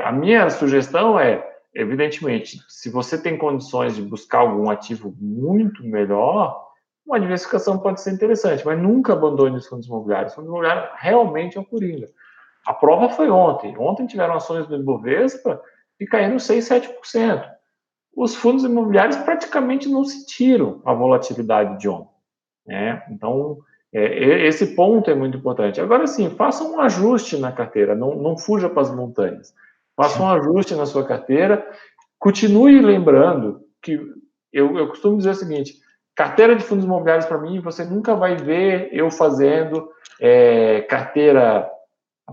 a minha sugestão é, evidentemente, se você tem condições de buscar algum ativo muito melhor, uma diversificação pode ser interessante, mas nunca abandone os fundos imobiliários. Os fundos imobiliários realmente é o coringa. A prova foi ontem. Ontem tiveram ações do Ibovespa que caíram 6, 7%. Os fundos imobiliários praticamente não sentiram a volatilidade de ontem. Né? Então, esse ponto é muito importante. Agora sim, faça um ajuste na carteira, não fuja para as montanhas. Faça um ajuste na sua carteira. Continue lembrando que eu costumo dizer o seguinte: carteira de fundos imobiliários, para mim, você nunca vai ver eu fazendo carteira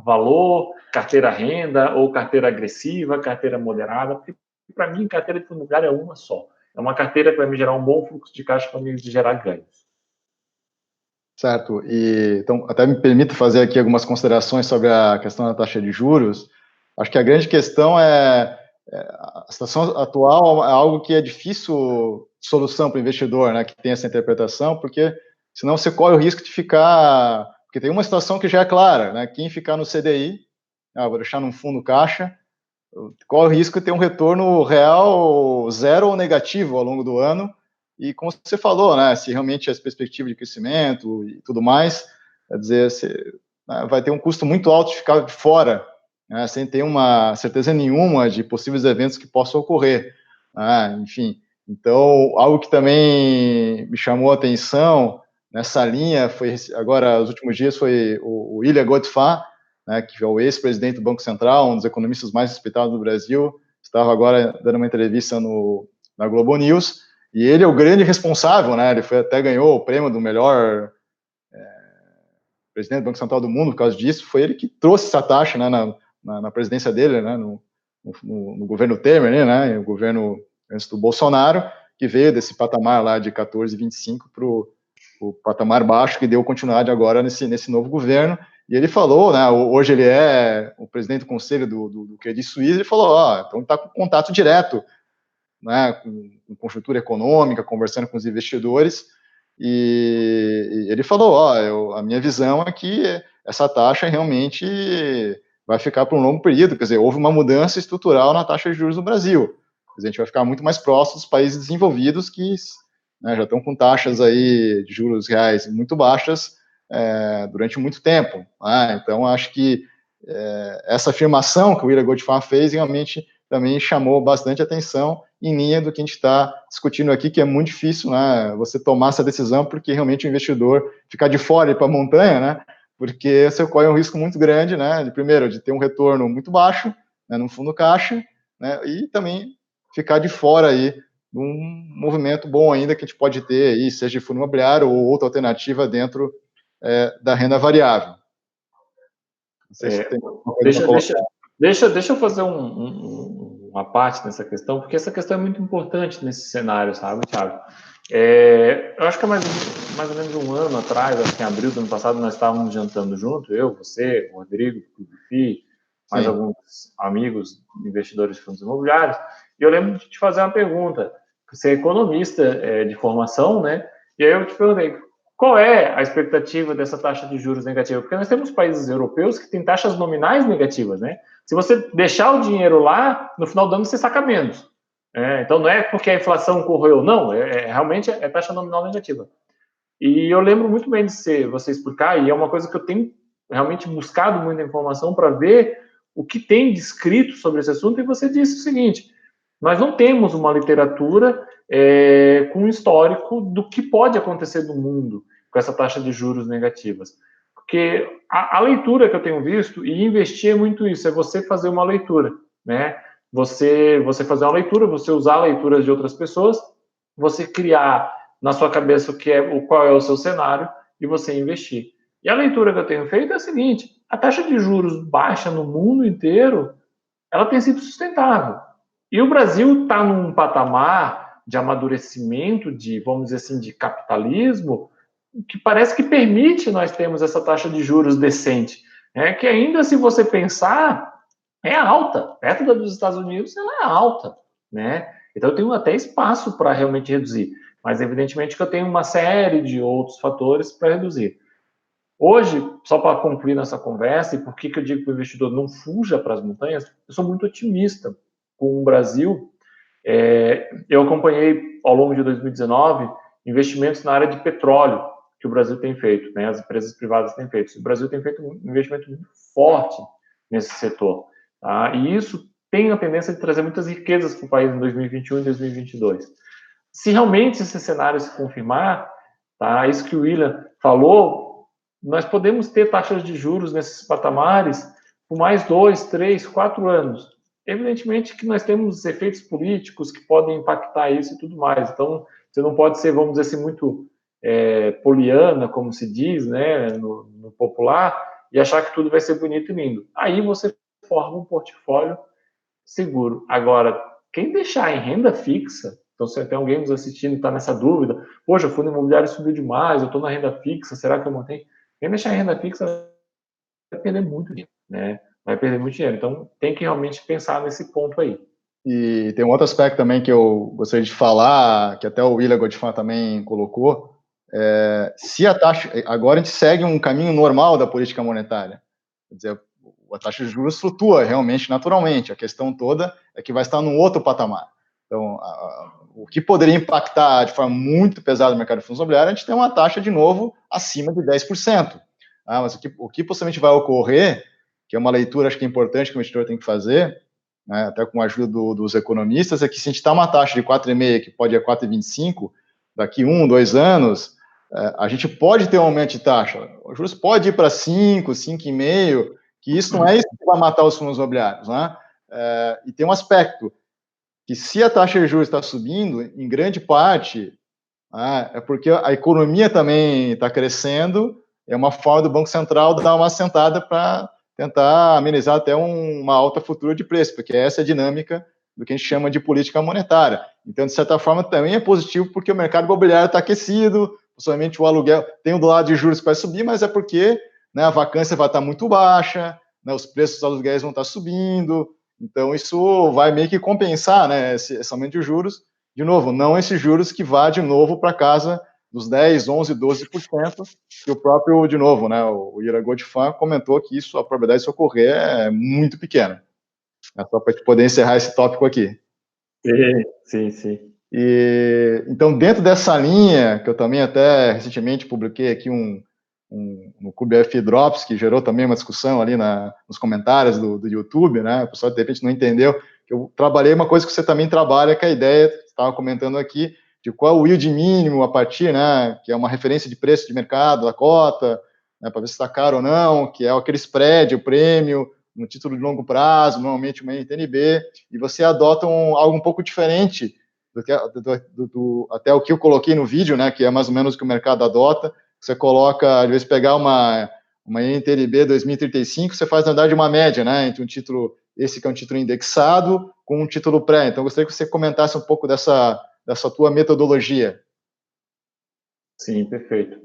valor, carteira renda, ou carteira agressiva, carteira moderada, porque para mim, carteira de fundo imobiliário é uma só. É uma carteira que vai me gerar um bom fluxo de caixa para me gerar ganhos. Certo. E, então, até me permito fazer aqui algumas considerações sobre a questão da taxa de juros. Acho que a grande questão a situação atual é algo que é difícil solução para o investidor, né, que tem essa interpretação, porque senão você corre o risco de ficar... Porque tem uma situação que já é clara, né, quem ficar no CDI, vou deixar num fundo caixa, corre o risco de ter um retorno real zero ou negativo ao longo do ano, e como você falou, né, se realmente as perspectivas de crescimento e tudo mais, quer dizer, vai ter um custo muito alto de ficar de fora, né, sem ter uma certeza nenhuma de possíveis eventos que possam ocorrer. Enfim, então, algo que também me chamou a atenção nessa linha foi, agora, nos últimos dias, foi o Ilha Godfrey, né, que é o ex-presidente do Banco Central, um dos economistas mais respeitados do Brasil, estava agora dando uma entrevista na Globo News, e ele é o grande responsável, né, ele até ganhou o prêmio do melhor presidente do Banco Central do mundo por causa disso, foi ele que trouxe essa taxa, né, na presidência dele, né, no governo Temer, né, o governo antes do Bolsonaro, que veio desse patamar lá de 14,25 para o patamar baixo, que deu continuidade agora nesse novo governo. E ele falou, né, hoje ele é o presidente do conselho do Credit Suisse, ele falou, então está com contato direto, né, com conjuntura econômica, conversando com os investidores, e ele falou, a minha visão é que essa taxa realmente vai ficar por um longo período, quer dizer, houve uma mudança estrutural na taxa de juros no Brasil, a gente vai ficar muito mais próximo dos países desenvolvidos que, né, já estão com taxas aí de juros reais muito baixas durante muito tempo. Então, acho que essa afirmação que o William Goldfarb fez realmente também chamou bastante atenção em linha do que a gente está discutindo aqui, que é muito difícil, né, você tomar essa decisão, porque realmente o investidor ficar de fora e ir para a montanha, né, porque você corre um risco muito grande, né, primeiro, de ter um retorno muito baixo, né, no fundo caixa, né, e também ficar de fora aí de um movimento bom ainda que a gente pode ter aí, seja de fundo imobiliário ou outra alternativa dentro da renda variável. Não sei se tem uma coisa para colocar. Deixa eu fazer uma parte nessa questão, porque essa questão é muito importante nesse cenário, sabe, Thiago? Eu acho que é mais ou menos um ano atrás, acho que em abril do ano passado, nós estávamos jantando junto, eu, você, o Rodrigo, o Fifi, mais Sim. alguns amigos investidores de fundos imobiliários, e eu lembro de te fazer uma pergunta. Você é economista de formação, né? E aí eu te perguntei, qual é a expectativa dessa taxa de juros negativa? Porque nós temos países europeus que têm taxas nominais negativas, né? Se você deixar o dinheiro lá, no final do ano você saca menos. Então não é porque a inflação correu, não, realmente é taxa nominal negativa. E eu lembro muito bem de você explicar, e é uma coisa que eu tenho realmente buscado muita informação para ver o que tem descrito sobre esse assunto, e você disse o seguinte: nós não temos uma literatura com um histórico do que pode acontecer no mundo com essa taxa de juros negativas. Porque a leitura que eu tenho visto, e investir é muito isso, é você fazer uma leitura, né? Você fazer uma leitura, você usar leituras de outras pessoas, você criar na sua cabeça qual é o seu cenário e você investir. E a leitura que eu tenho feito é a seguinte: a taxa de juros baixa no mundo inteiro, ela tem sido sustentável. E o Brasil está num patamar de amadurecimento, vamos dizer assim, de capitalismo, que parece que permite nós termos essa taxa de juros decente, que ainda, se você pensar, é alta. Perto da dos Estados Unidos, ela é alta, né? Então eu tenho até espaço para realmente reduzir, mas evidentemente que eu tenho uma série de outros fatores para reduzir. Hoje, só para concluir nessa conversa, e por que eu digo que o investidor não fuja para as montanhas, eu sou muito otimista com o Brasil. Eu acompanhei, ao longo de 2019, investimentos na área de petróleo que o Brasil tem feito, né? As empresas privadas têm feito. O Brasil tem feito um investimento muito forte nesse setor. Tá? E isso tem a tendência de trazer muitas riquezas para o país em 2021 e 2022. Se realmente esse cenário se confirmar, tá? Isso que o William falou, nós podemos ter taxas de juros nesses patamares por mais 2, 3, 4 anos. Evidentemente que nós temos efeitos políticos que podem impactar isso e tudo mais. Então, você não pode ser, vamos dizer assim, muito poliana, como se diz, né, no popular, e achar que tudo vai ser bonito e lindo. Aí você forma um portfólio seguro. Agora, quem deixar em renda fixa, então se tem alguém nos assistindo e está nessa dúvida, poxa, o fundo imobiliário subiu demais, eu estou na renda fixa, será que eu mantenho? Quem deixar em renda fixa vai perder muito dinheiro, né? Vai perder muito dinheiro. Então, tem que realmente pensar nesse ponto aí. E tem um outro aspecto também que eu gostaria de falar, que até o William Godfan também colocou, se a taxa, agora a gente segue um caminho normal da política monetária, quer dizer, a taxa de juros flutua realmente, naturalmente, a questão toda é que vai estar num outro patamar. Então, o que poderia impactar de forma muito pesada no mercado de fundos imobiliários, a gente tem uma taxa, de novo, acima de 10%. Mas o que possivelmente vai ocorrer, que é uma leitura, acho que é importante que o investidor tem que fazer, né, até com a ajuda dos economistas, é que se a gente está uma taxa de 4,5, que pode ir a 4,25, daqui 1, 2 anos, a gente pode ter um aumento de taxa. O juros pode ir para 5, 5,5, que isso não é isso que vai matar os fundos imobiliários, né? E tem um aspecto, que se a taxa de juros está subindo, em grande parte, é porque a economia também está crescendo, é uma forma do Banco Central dar uma assentada para tentar amenizar até uma alta futura de preço, porque essa é a dinâmica do que a gente chama de política monetária. Então, de certa forma, também é positivo, porque o mercado imobiliário está aquecido, possivelmente o aluguel tem do lado de juros que vai subir, mas é porque, né, a vacância vai estar muito baixa, né, os preços dos aluguéis vão estar subindo, então isso vai meio que compensar, né, esse aumento de juros. De novo, não esses juros que vá de novo para casa dos 10, 11, 12%, que o próprio, de novo, né, o Ira Godfan comentou que isso, a probabilidade de isso ocorrer é muito pequena. É só para poder encerrar esse tópico aqui. Sim. Então, dentro dessa linha, que eu também até recentemente publiquei aqui no Clube F Drops, que gerou também uma discussão ali nos comentários do YouTube, né? O pessoal de repente não entendeu. Eu trabalhei uma coisa que você também trabalha, que é a ideia, estava comentando aqui, de qual o yield mínimo a partir, né? Que é uma referência de preço de mercado da cota, né, para ver se está caro ou não, que é aquele spread, o prêmio, no título de longo prazo, normalmente uma NTNB, e você adota algo um pouco diferente até o que eu coloquei no vídeo, né, que é mais ou menos o que o mercado adota. Você coloca, às vezes, pegar uma NTNB 2035, você faz, na verdade, uma média, né, entre um título, esse que é um título indexado, com um título pré. Então, eu gostaria que você comentasse um pouco dessa tua metodologia. Sim, perfeito.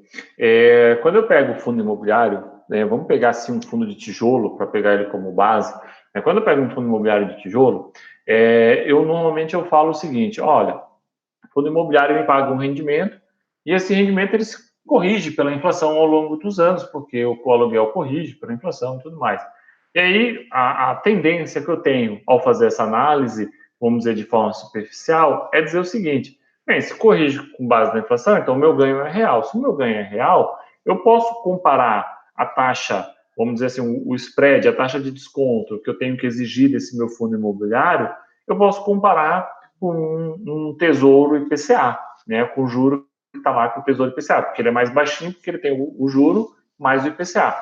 Quando eu pego o fundo imobiliário, né, vamos pegar assim um fundo de tijolo para pegar ele como base. Né, quando eu pego um fundo imobiliário de tijolo, eu normalmente eu falo o seguinte: olha, o fundo imobiliário me paga um rendimento e esse rendimento ele se corrige pela inflação ao longo dos anos, porque o aluguel corrige pela inflação e tudo mais. E aí a tendência que eu tenho ao fazer essa análise, vamos dizer de forma superficial, é dizer o seguinte: bem, se corrige com base na inflação, então o meu ganho é real. Se o meu ganho é real, eu posso comparar a taxa, vamos dizer assim, o spread, a taxa de desconto que eu tenho que exigir desse meu fundo imobiliário, eu posso comparar com um tesouro IPCA, né, com o juro que está lá com o tesouro IPCA, porque ele é mais baixinho, porque ele tem o juro mais o IPCA.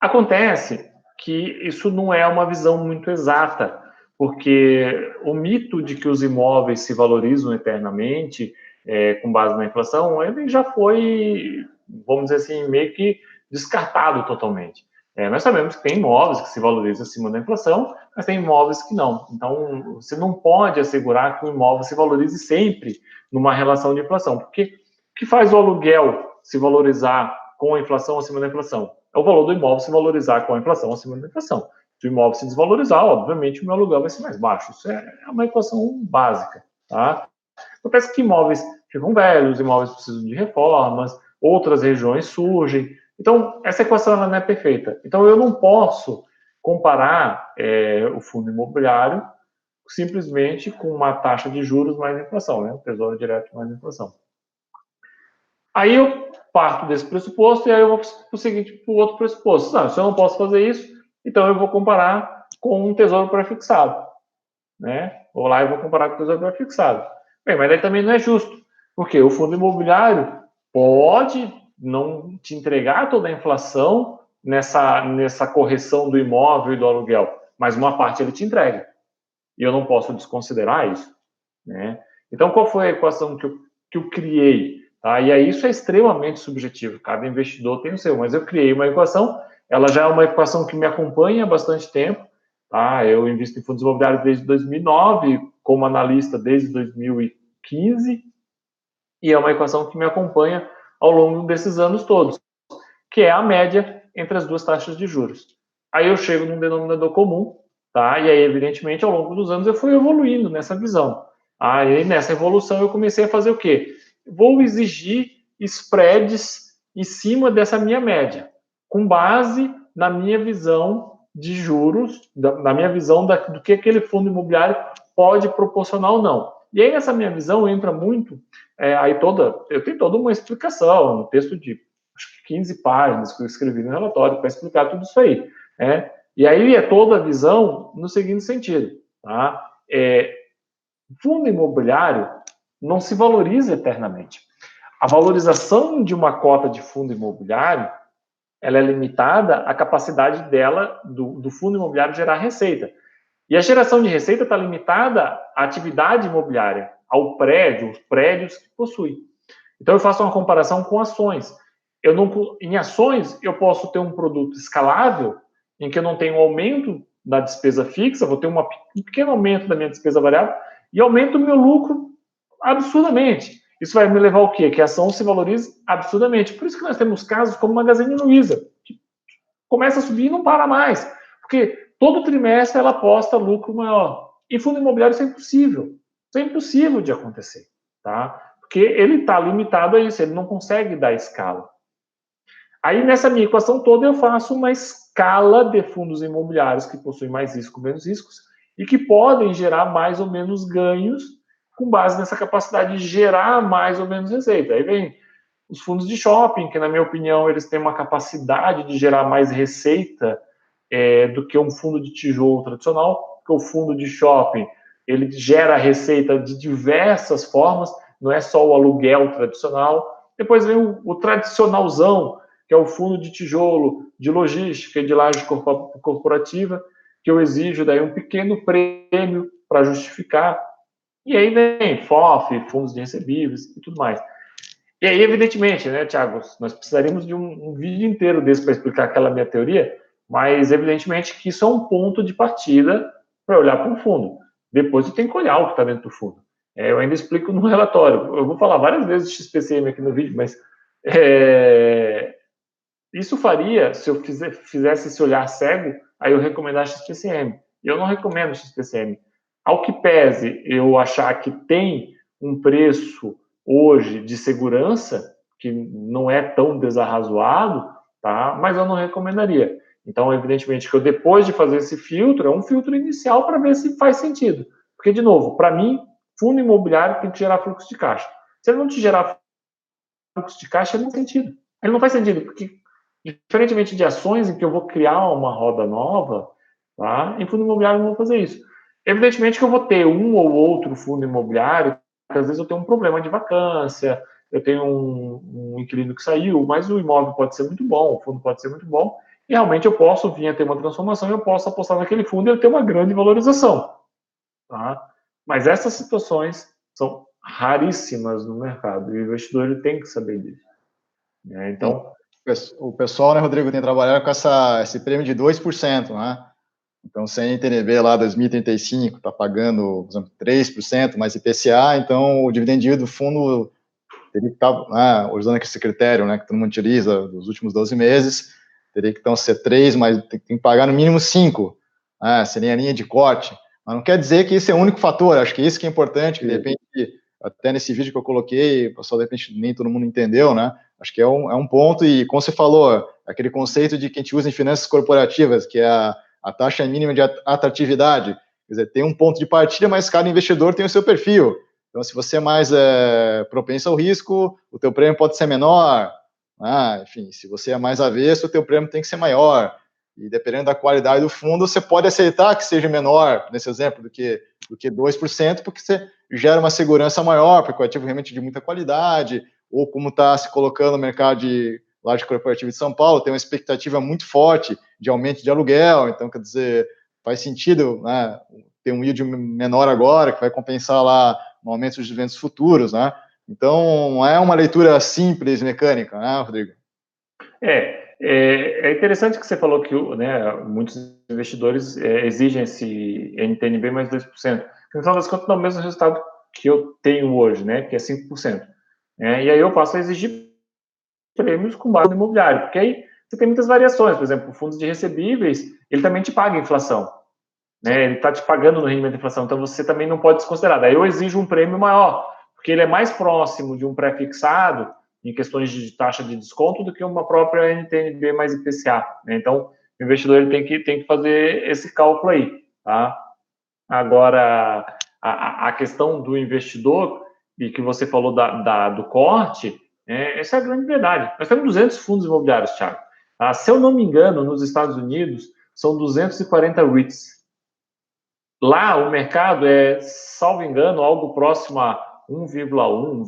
Acontece que isso não é uma visão muito exata, porque o mito de que os imóveis se valorizam eternamente, com base na inflação, ele já foi, vamos dizer assim, meio que descartado totalmente. Nós sabemos que tem imóveis que se valorizam acima da inflação, mas tem imóveis que não. Então, você não pode assegurar que o imóvel se valorize sempre numa relação de inflação, porque o que faz o aluguel se valorizar com a inflação acima da inflação? É o valor do imóvel se valorizar com a inflação acima da inflação. Se o imóvel se desvalorizar, obviamente o meu aluguel vai ser mais baixo. Isso é uma equação básica, tá? Acontece que imóveis ficam velhos, imóveis precisam de reformas, outras regiões surgem. Então, essa equação ela não é perfeita. Então, eu não posso comparar o fundo imobiliário simplesmente com uma taxa de juros mais inflação, né? O tesouro direto mais inflação. Aí eu parto desse pressuposto e aí eu vou para o seguinte, para o outro pressuposto. Não, se eu não posso fazer isso, então eu vou comparar com um tesouro pré-fixado, né? Vou lá e vou comparar com o tesouro pré-fixado. Bem, mas daí também não é justo, porque o fundo imobiliário pode não te entregar toda a inflação nessa correção do imóvel e do aluguel, mas uma parte ele te entrega. E eu não posso desconsiderar isso, né? Então, qual foi a equação que eu criei? Tá? E aí isso é extremamente subjetivo, cada investidor tem o seu, mas eu criei uma equação, ela já é uma equação que me acompanha há bastante tempo, tá? Eu invisto em fundos imobiliários desde 2009, como analista desde 2015, e é uma equação que me acompanha ao longo desses anos todos, que é a média entre as duas taxas de juros. Aí eu chego num denominador comum, tá? E aí, evidentemente, ao longo dos anos eu fui evoluindo nessa visão. Aí, nessa evolução, eu comecei a fazer o quê? Vou exigir spreads em cima dessa minha média, com base na minha visão de juros, na minha visão do que aquele fundo imobiliário pode proporcionar ou não. E aí, nessa minha visão, entra muito, eu tenho toda uma explicação, um texto de acho que 15 páginas que eu escrevi no relatório para explicar tudo isso aí. Né? E aí é toda a visão no seguinte sentido, tá? Fundo imobiliário não se valoriza eternamente. A valorização de uma cota de fundo imobiliário, ela é limitada à capacidade dela, do fundo imobiliário, gerar receita. E a geração de receita está limitada à atividade imobiliária, ao prédio, os prédios que possui. Então, eu faço uma comparação com ações. Em ações, eu posso ter um produto escalável, em que eu não tenho um aumento da despesa fixa, vou ter um pequeno aumento da minha despesa variável e aumento o meu lucro absurdamente. Isso vai me levar ao quê? Que a ação se valorize absurdamente. Por isso que nós temos casos como Magazine Luiza, que começa a subir e não para mais. Porque todo trimestre ela aposta lucro maior. E fundo imobiliário isso é impossível. Isso é impossível de acontecer. Tá? Porque ele está limitado a isso, ele não consegue dar escala. Aí, nessa minha equação toda, eu faço uma escala de fundos imobiliários que possuem mais risco, menos riscos, e que podem gerar mais ou menos ganhos com base nessa capacidade de gerar mais ou menos receita. Aí vem os fundos de shopping, que, na minha opinião, eles têm uma capacidade de gerar mais receita do que um fundo de tijolo tradicional, porque o fundo de shopping ele gera receita de diversas formas, não é só o aluguel tradicional. Depois vem o tradicionalzão, que é o fundo de tijolo, de logística e de laje corporativa, que eu exijo daí um pequeno prêmio para justificar. E aí vem FOF, fundos de recebíveis e tudo mais. E aí, evidentemente, né, Thiago, nós precisaríamos de um vídeo inteiro desse para explicar aquela minha teoria, mas evidentemente que isso é um ponto de partida para olhar para o fundo. Depois eu tenho que olhar o que está dentro do fundo. Eu ainda explico no relatório. Eu vou falar várias vezes de XPCM aqui no vídeo, mas isso faria, se eu fizesse esse olhar cego, aí eu recomendar XPCM. Eu não recomendo XPCM. Ao que pese eu achar que tem um preço hoje de segurança, que não é tão desarrazoado, tá? Mas eu não recomendaria. Então, evidentemente, que eu depois de fazer esse filtro, é um filtro inicial para ver se faz sentido. Porque, de novo, para mim, fundo imobiliário tem que gerar fluxo de caixa. Se ele não te gerar fluxo de caixa, ele não faz sentido. Ele não faz sentido, porque, diferentemente de ações em que eu vou criar uma roda nova, tá? Em fundo imobiliário eu não vou fazer isso. Evidentemente que eu vou ter um ou outro fundo imobiliário, porque às vezes eu tenho um problema de vacância, eu tenho um inquilino que saiu, mas o imóvel pode ser muito bom, o fundo pode ser muito bom, e realmente eu posso vir a ter uma transformação e eu posso apostar naquele fundo e ele ter uma grande valorização. Tá? Mas essas situações são raríssimas no mercado e o investidor ele tem que saber disso. Né? Então, o pessoal, né, Rodrigo, tem trabalhado com esse prêmio de 2%, né? Então, se a NTNB lá 2035 está pagando, por exemplo, 3% mais IPCA, então o dividend yield do fundo teria que estar, né, usando esse critério, né, que todo mundo utiliza dos últimos 12 meses, teria que então ser 3, mas tem que pagar no mínimo 5, né, seria a linha de corte. Mas não quer dizer que esse é o único fator, acho que isso que é importante, que de repente, até nesse vídeo que eu coloquei, o pessoal de repente nem todo mundo entendeu, né, acho que é um ponto, e como você falou, aquele conceito de que a gente usa em finanças corporativas, que é a taxa mínima de atratividade, quer dizer, tem um ponto de partida, mas cada investidor tem o seu perfil. Então, se você é mais propenso ao risco, o teu prêmio pode ser menor. Enfim, se você é mais avesso, o teu prêmio tem que ser maior. E dependendo da qualidade do fundo, você pode aceitar que seja menor, nesse exemplo, do que 2%, porque você gera uma segurança maior, porque o ativo realmente de muita qualidade, ou como está se colocando no mercado de laje corporativo de São Paulo, tem uma expectativa muito forte de aumento de aluguel, então, quer dizer, faz sentido, né, ter um yield menor agora, que vai compensar lá no aumento dos dividendos futuros, né? Então, não é uma leitura simples, mecânica, né, Rodrigo? É interessante que você falou que, né, muitos investidores exigem esse NTNB mais 2%. No final das contas, dá o mesmo resultado que eu tenho hoje, né, que é 5%. E aí eu passo a exigir prêmios com base no imobiliário, porque aí você tem muitas variações. Por exemplo, fundos de recebíveis, ele também te paga a inflação. Né? Ele está te pagando no rendimento da inflação, então você também não pode desconsiderar. Daí eu exijo um prêmio maior, porque ele é mais próximo de um pré-fixado em questões de taxa de desconto do que uma própria NTNB mais IPCA. Né? Então, o investidor ele tem que fazer esse cálculo aí. Tá? Agora, a questão do investidor, e que você falou do corte, essa é a grande verdade. Nós temos 200 fundos imobiliários, Thiago. Tá? Se eu não me engano, nos Estados Unidos, são 240 REITs. Lá, o mercado salvo engano, algo próximo a 1,1,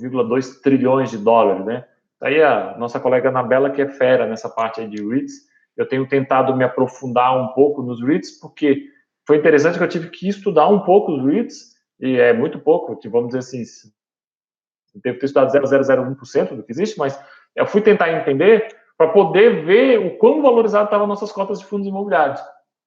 1,2 trilhões de dólares, né? Aí a nossa colega Anabela, que é fera nessa parte aí de REITs, eu tenho tentado me aprofundar um pouco nos REITs, porque foi interessante que eu tive que estudar um pouco os REITs, e é muito pouco, vamos dizer assim, eu devo ter estudado 0,001% do que existe, mas eu fui tentar entender para poder ver o quão valorizado estavam nossas cotas de fundos imobiliários,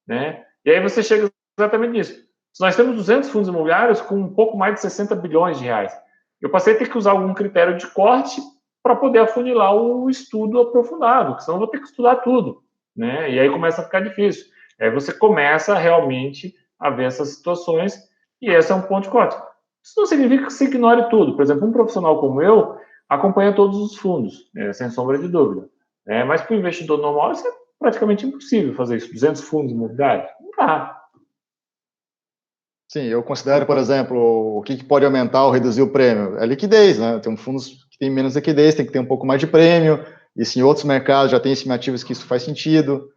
né? E aí você chega exatamente nisso. Nós temos 200 fundos imobiliários com um pouco mais de 60 bilhões de reais. Eu passei a ter que usar algum critério de corte para poder afunilar o estudo aprofundado, porque senão eu vou ter que estudar tudo, né? E aí começa a ficar difícil. Aí você começa realmente a ver essas situações e esse é um ponto de corte. Isso não significa que você ignore tudo. Por exemplo, um profissional como eu acompanha todos os fundos, sem sombra de dúvida. Mas para o investidor normal, isso é praticamente impossível fazer isso. 200 fundos imobiliários? Não dá. Sim, eu considero, por exemplo, o que pode aumentar ou reduzir o prêmio? É liquidez, né? Tem fundos que têm menos liquidez, tem que ter um pouco mais de prêmio, e se em outros mercados já tem estimativas que isso faz sentido.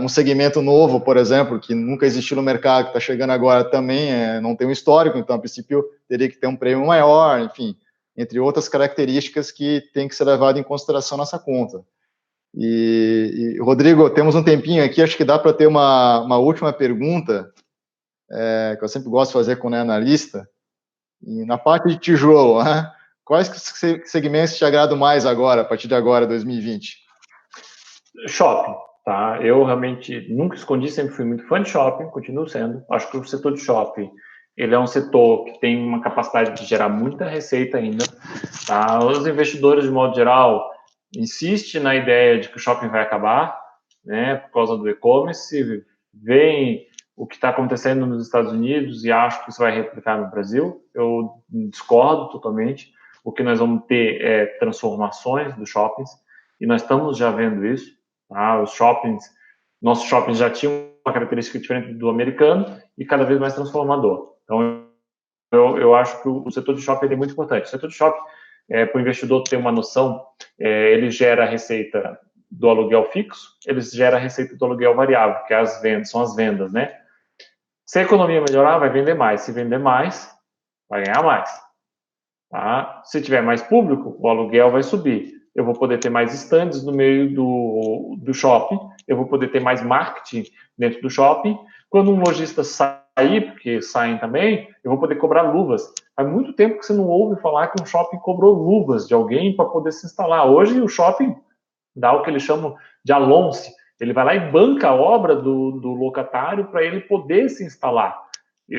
Um segmento novo, por exemplo, que nunca existiu no mercado, que está chegando agora também, não tem um histórico, então, a princípio, teria que ter um prêmio maior, enfim, entre outras características que tem que ser levado em consideração nessa conta. E Rodrigo, temos um tempinho aqui, acho que dá para ter uma última pergunta, que eu sempre gosto de fazer quando é analista. E na parte de tijolo, né? Quais segmentos te agradam mais agora, a partir de agora, 2020? Shopping, tá? Eu realmente nunca escondi, sempre fui muito fã de shopping, continuo sendo. Acho que o setor de shopping ele é um setor que tem uma capacidade de gerar muita receita ainda. Tá? Os investidores, de modo geral, insistem na ideia de que o shopping vai acabar, né, por causa do e-commerce, veem o que está acontecendo nos Estados Unidos e acham que isso vai replicar no Brasil. Eu discordo totalmente. O que nós vamos ter é transformações dos shoppings, e nós estamos já vendo isso. Tá? Os shoppings, nossos shoppings já tinham uma característica diferente do americano e cada vez mais transformador. Então, eu acho que o setor de shopping é muito importante. O setor de shopping, para o investidor ter uma noção, ele gera a receita do aluguel fixo, ele gera a receita do aluguel variável, que é as vendas, são as vendas, né? Se a economia melhorar, vai vender mais. Se vender mais, vai ganhar mais. Tá? Se tiver mais público, o aluguel vai subir. Eu vou poder ter mais estandes no meio do shopping, eu vou poder ter mais marketing dentro do shopping. Quando um lojista sair, porque saem também, eu vou poder cobrar luvas. Faz muito tempo que você não ouve falar que um shopping cobrou luvas de alguém para poder se instalar. Hoje o shopping dá o que eles chamam de alonce. Ele vai lá e banca a obra do locatário para ele poder se instalar. E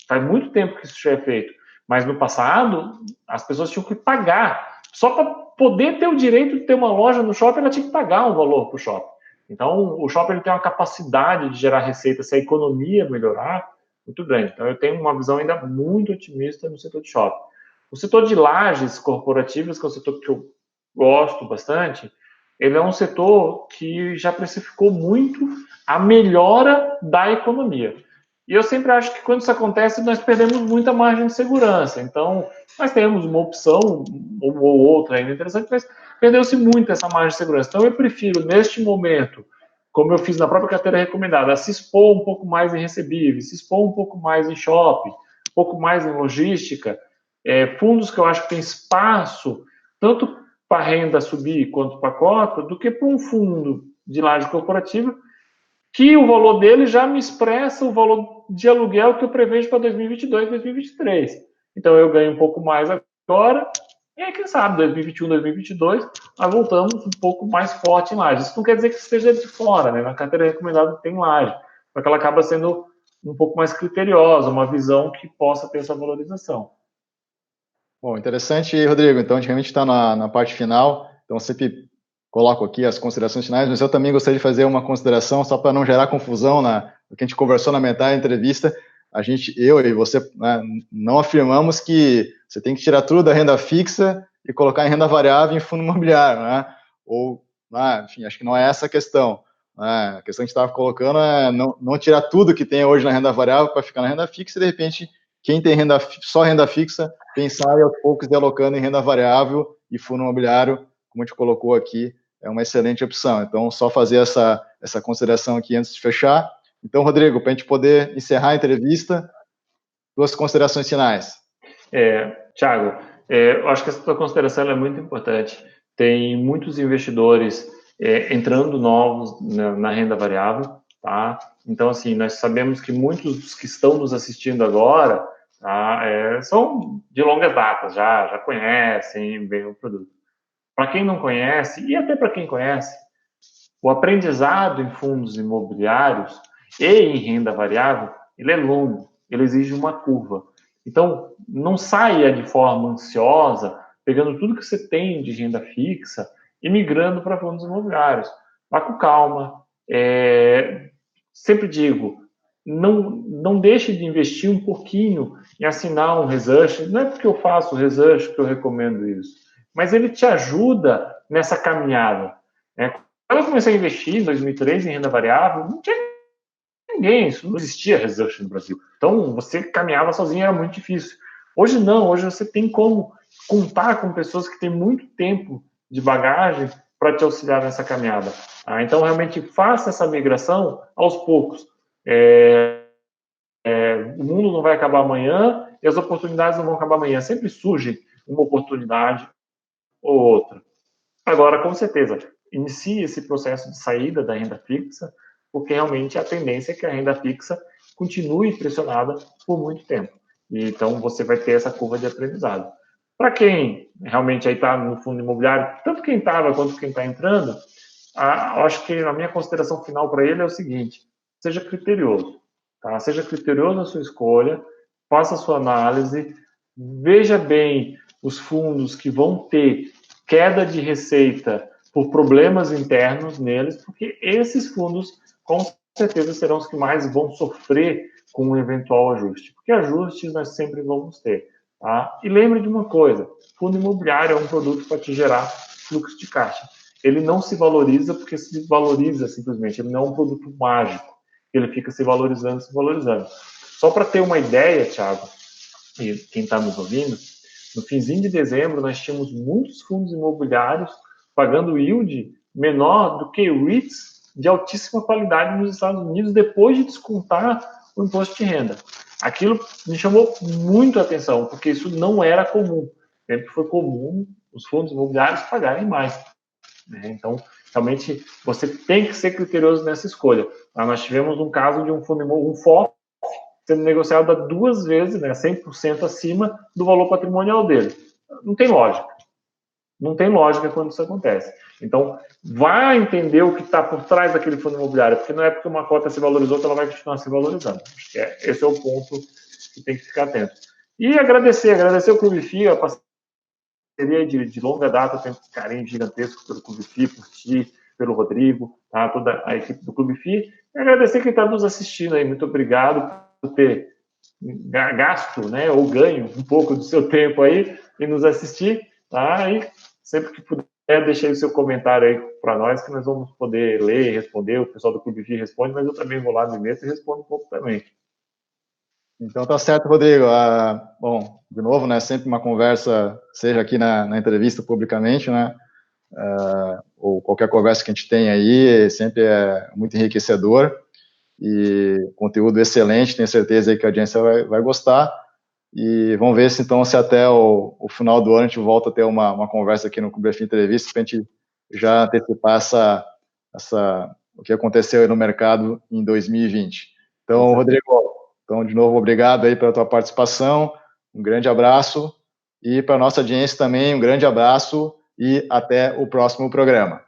faz muito tempo que isso já é feito. Mas no passado, as pessoas tinham que pagar. Só para poder ter o direito de ter uma loja no shopping, ela tinha que pagar um valor para o shopping. Então, o shopping ele tem uma capacidade de gerar receita, se a economia melhorar, muito grande. Então, eu tenho uma visão ainda muito otimista no setor de shopping. O setor de lajes corporativas, que é um setor que eu gosto bastante, ele é um setor que já precificou muito a melhora da economia. E eu sempre acho que quando isso acontece, nós perdemos muita margem de segurança. Então, nós temos uma opção, ou outra ainda interessante, mas perdeu-se muito essa margem de segurança. Então, eu prefiro, neste momento, como eu fiz na própria carteira recomendada, se expor um pouco mais em recebíveis, se expor um pouco mais em shopping, um pouco mais em logística, fundos que eu acho que tem espaço, tanto para a renda subir quanto para a cota, do que para um fundo de laje corporativa, que o valor dele já me expressa o valor de aluguel que eu prevejo para 2022, 2023. Então, eu ganho um pouco mais agora, e aí, quem sabe, 2021, 2022, nós voltamos um pouco mais forte em laje. Isso não quer dizer que esteja de fora, né? Na carteira recomendada tem laje, só que ela acaba sendo um pouco mais criteriosa, uma visão que possa ter essa valorização. Bom, interessante, Rodrigo. Então, a gente realmente está na parte final. Então, sempre coloco aqui as considerações finais, mas eu também gostaria de fazer uma consideração, só para não gerar confusão no que a gente conversou na metade da entrevista. Eu e você, né, não afirmamos que você tem que tirar tudo da renda fixa e colocar em renda variável em fundo imobiliário, né? Ou, enfim, acho que não é essa a questão. Né? A questão que a gente estava colocando é não tirar tudo que tem hoje na renda variável para ficar na renda fixa e, de repente, quem tem só renda fixa, pensar em aos poucos de alocando em renda variável e fundo imobiliário, como a gente colocou aqui, é uma excelente opção. Então, só fazer essa consideração aqui antes de fechar. Então, Rodrigo, para a gente poder encerrar a entrevista, duas considerações finais. Thiago, eu acho que essa tua consideração é muito importante. Tem muitos investidores entrando novos na renda variável, tá? Então, assim, nós sabemos que muitos dos que estão nos assistindo agora, tá, são de longas datas, já conhecem bem o produto. Para quem não conhece, e até para quem conhece, o aprendizado em fundos imobiliários e em renda variável, ele é longo, ele exige uma curva. Então, não saia de forma ansiosa, pegando tudo que você tem de renda fixa e migrando para fundos imobiliários. Vá com calma. Sempre digo, não deixe de investir um pouquinho em assinar um research. Não é porque eu faço research que eu recomendo isso, mas ele te ajuda nessa caminhada. Quando eu comecei a investir em 2003 em renda variável, não tinha ninguém, isso não existia research no Brasil. Então, você caminhava sozinho, era muito difícil. Hoje não, hoje você tem como contar com pessoas que têm muito tempo de bagagem para te auxiliar nessa caminhada. Então, realmente, faça essa migração aos poucos. O mundo não vai acabar amanhã e as oportunidades não vão acabar amanhã. Sempre surge uma oportunidade ou outra. Agora, com certeza, inicie esse processo de saída da renda fixa, porque realmente a tendência é que a renda fixa continue pressionada por muito tempo. E, então, você vai ter essa curva de aprendizado. Para quem realmente aí está no fundo imobiliário, tanto quem estava quanto quem está entrando, eu acho que a minha consideração final para ele é o seguinte: seja criterioso. Tá? Seja criterioso na sua escolha, faça a sua análise, veja bem os fundos que vão ter queda de receita por problemas internos neles, porque esses fundos, com certeza, serão os que mais vão sofrer com um eventual ajuste, porque ajustes nós sempre vamos ter. Tá? E lembre de uma coisa, fundo imobiliário é um produto para te gerar fluxo de caixa. Ele não se valoriza porque se valoriza simplesmente, ele não é um produto mágico, ele fica se valorizando, se valorizando. Só para ter uma ideia, Thiago, e quem está nos ouvindo, no finzinho de dezembro nós tínhamos muitos fundos imobiliários pagando yield menor do que REITs de altíssima qualidade nos Estados Unidos depois de descontar o imposto de renda. Aquilo me chamou muito a atenção, porque isso não era comum. Sempre foi comum os fundos imobiliários pagarem mais. Então, realmente, você tem que ser criterioso nessa escolha. Nós tivemos um caso de um fundo imobiliário, um FOF, sendo negociado a 2 vezes, 100% acima do valor patrimonial dele. Não tem lógica. Não tem lógica quando isso acontece. Então, vá entender o que está por trás daquele fundo imobiliário, porque não é porque uma cota se valorizou que ela vai continuar se valorizando. Acho que esse é o ponto que tem que ficar atento. E agradecer o Clube FI, a parceria de longa data, tem um carinho gigantesco pelo Clube FI, por ti, pelo Rodrigo, tá? Toda a equipe do Clube FI. E agradecer quem está nos assistindo aí. Muito obrigado por ter gasto, né, ou ganho um pouco do seu tempo aí e nos assistir, tá? E sempre que puder, deixe aí o seu comentário aí para nós, que nós vamos poder ler e responder. O pessoal do Clube V responde, mas eu também vou lá no e-mail e respondo um pouco também. Então tá certo, Rodrigo. Bom, de novo, né, sempre uma conversa, seja aqui na entrevista publicamente, né, ou qualquer conversa que a gente tem aí, sempre é muito enriquecedor e conteúdo excelente, tenho certeza aí que a audiência vai gostar. E vamos ver se então, se até o final do ano a gente volta a ter uma conversa aqui no Clube FI Entrevista, para a gente já antecipar o que aconteceu aí no mercado em 2020. Então, Rodrigo, então, de novo, obrigado aí pela tua participação, um grande abraço, e para a nossa audiência também, um grande abraço, e até o próximo programa.